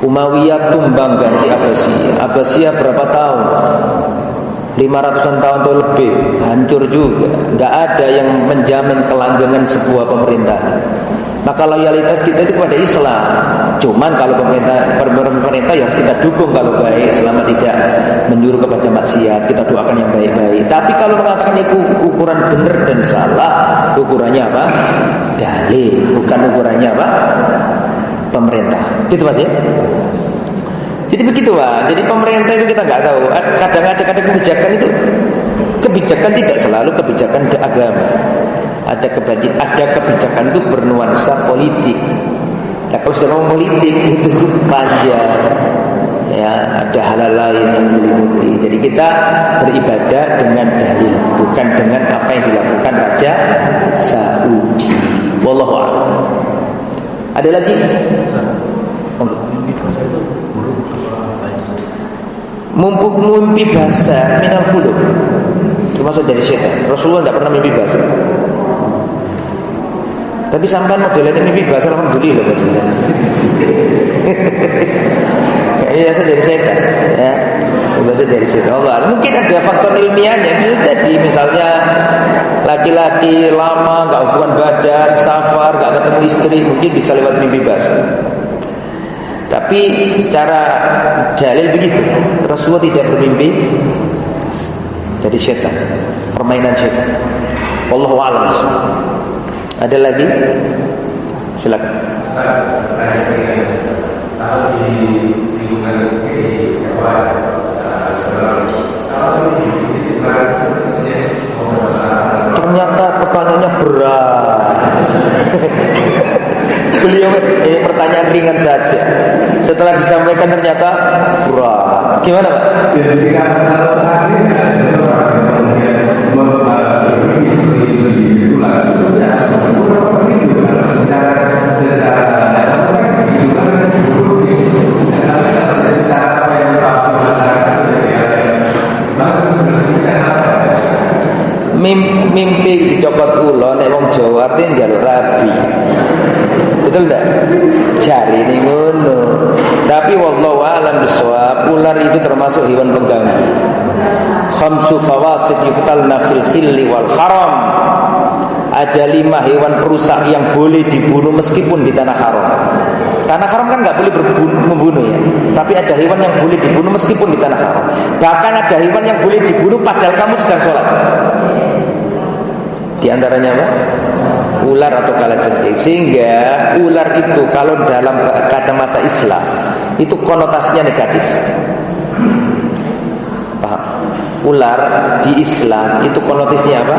Umayyah tumbang ganti Abbasiyah. Abbasiyah berapa tahun? 500-an tahun atau lebih, hancur juga. Tidak ada yang menjamin kelanggengan sebuah pemerintahan. Maka loyalitas kita itu kepada Islam. Cuman kalau pemerintah ya kita dukung kalau baik, selama tidak menyuruh kepada maksiat, kita doakan yang baik-baik. Tapi kalau mengatakan itu ukuran benar dan salah, ukurannya apa? Dalil, bukan ukurannya apa? Pemerintah. Gitu Mas ya? Jadi begitu Pak. Jadi pemerintah itu kita nggak tahu. Kadang-kadang kebijakan itu kebijakan tidak selalu kebijakan agama. Ada kebijakan itu bernuansa politik. Nah, kalau sudah ngomong politik itu panjang, ya ada hal lain yang meliputi. Jadi kita beribadah dengan dalil, bukan dengan apa yang dilakukan Raja Saudi. Wallahu a'lam. Ada lagi? Mimpi basah minal khulub, termasuk dari setan. Rasulullah tidak pernah mimpi basah. Tapi sampai modelnya mimpi basah, alhamdulillah modelnya. Kayaknya biasa dari setan, ya. Biasa dari setan. Allah, mungkin ada faktor ilmiahnya. Bisa jadi, misalnya laki-laki lama nggak hubungan badan, safar, nggak ketemu istri, mungkin bisa lewat mimpi basah. Tapi secara dalil begitu, Rasulullah tidak bermimpi dari setan, permainan setan. Wallahu a'lam. Ada lagi? Silakan. Ternyata pertanyaannya berat. Beliau ini pertanyaan ringan saja. Setelah disampaikan ternyata berat. Gimana Pak? Ketika kalau saat ini ada seseorang yang kemudian berbagi itu langsung sudah secara apa yang berlaku masyarakat bagus sebenarnya apa? Mimpi dicopot ulo nek wong Jawa artine njaluk rabi. Betul enggak? Jari ini ngono. Tapi wallahu a'lam bishawab, ular itu termasuk hewan pengganggu. Khamsu fawasid yuqtalna fil khilli wal haram. Ada 5 hewan perusak yang boleh dibunuh meskipun di tanah haram. Tanah haram kan nggak boleh membunuh ya. Tapi ada hewan yang boleh dibunuh meskipun di tanah haram. Bahkan ada hewan yang boleh dibunuh padahal kamu sedang sholat. Di antaranya apa? Ular atau kalajengking. Sehingga ular itu kalau dalam kacamata Islam itu konotasinya negatif. Paham? Ular di Islam itu konotasinya apa?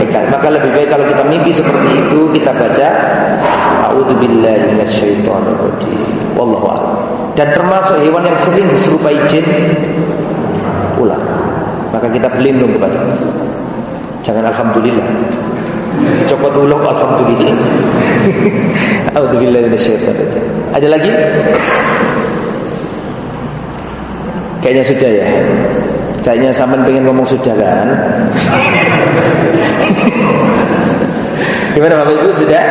Negatif. Maka lebih baik kalau kita mimpi seperti itu kita baca a'udzubillahi minasyaitonir rajim. Wallahu a'lam. Dan termasuk hewan yang sering diserupai jin, ular. Maka kita berlindung kepada. Jangan alhamdulillah. Dicopot ulo alhamdulillah. A'udzubillahi minasyaitonir rajim. Ada lagi? Kayaknya sudah ya. Kayaknya sampean pengen ngomong sudah kan? Gimana Bapak Ibu sudah?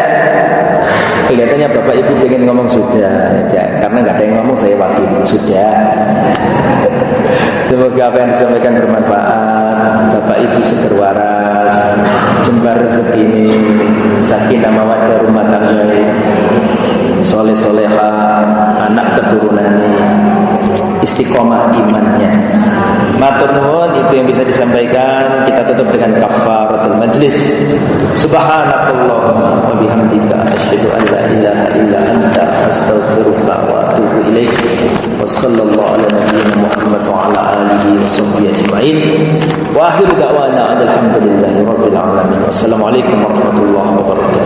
Kelihatannya Bapak Ibu pengen ngomong sudah ya, karena nggak ada yang ngomong saya wakil sudah. Semoga apa yang disampaikan bermanfaat. Bapak Ibu seger waras, jembar rezeki ini, sakinah mawaddah rumah tangga, soleh soleha, anak keturunan, istiqomah imannya. Matur nuwun, itu yang bisa disampaikan. Kita tutup dengan kafaratul majlis. Subhanakallahumma wa bihamdika asyhadu an la ilaha illa anta astaghfiruka wa atubu ilaik. Wassallallahu ala nabiyyina Muhammad wa ala alihi wa sahbihi ajma'in. Wa akhiru da'wana alhamdulillahi rabbil alamin. Wassalamualaikum warahmatullahi wabarakatuh.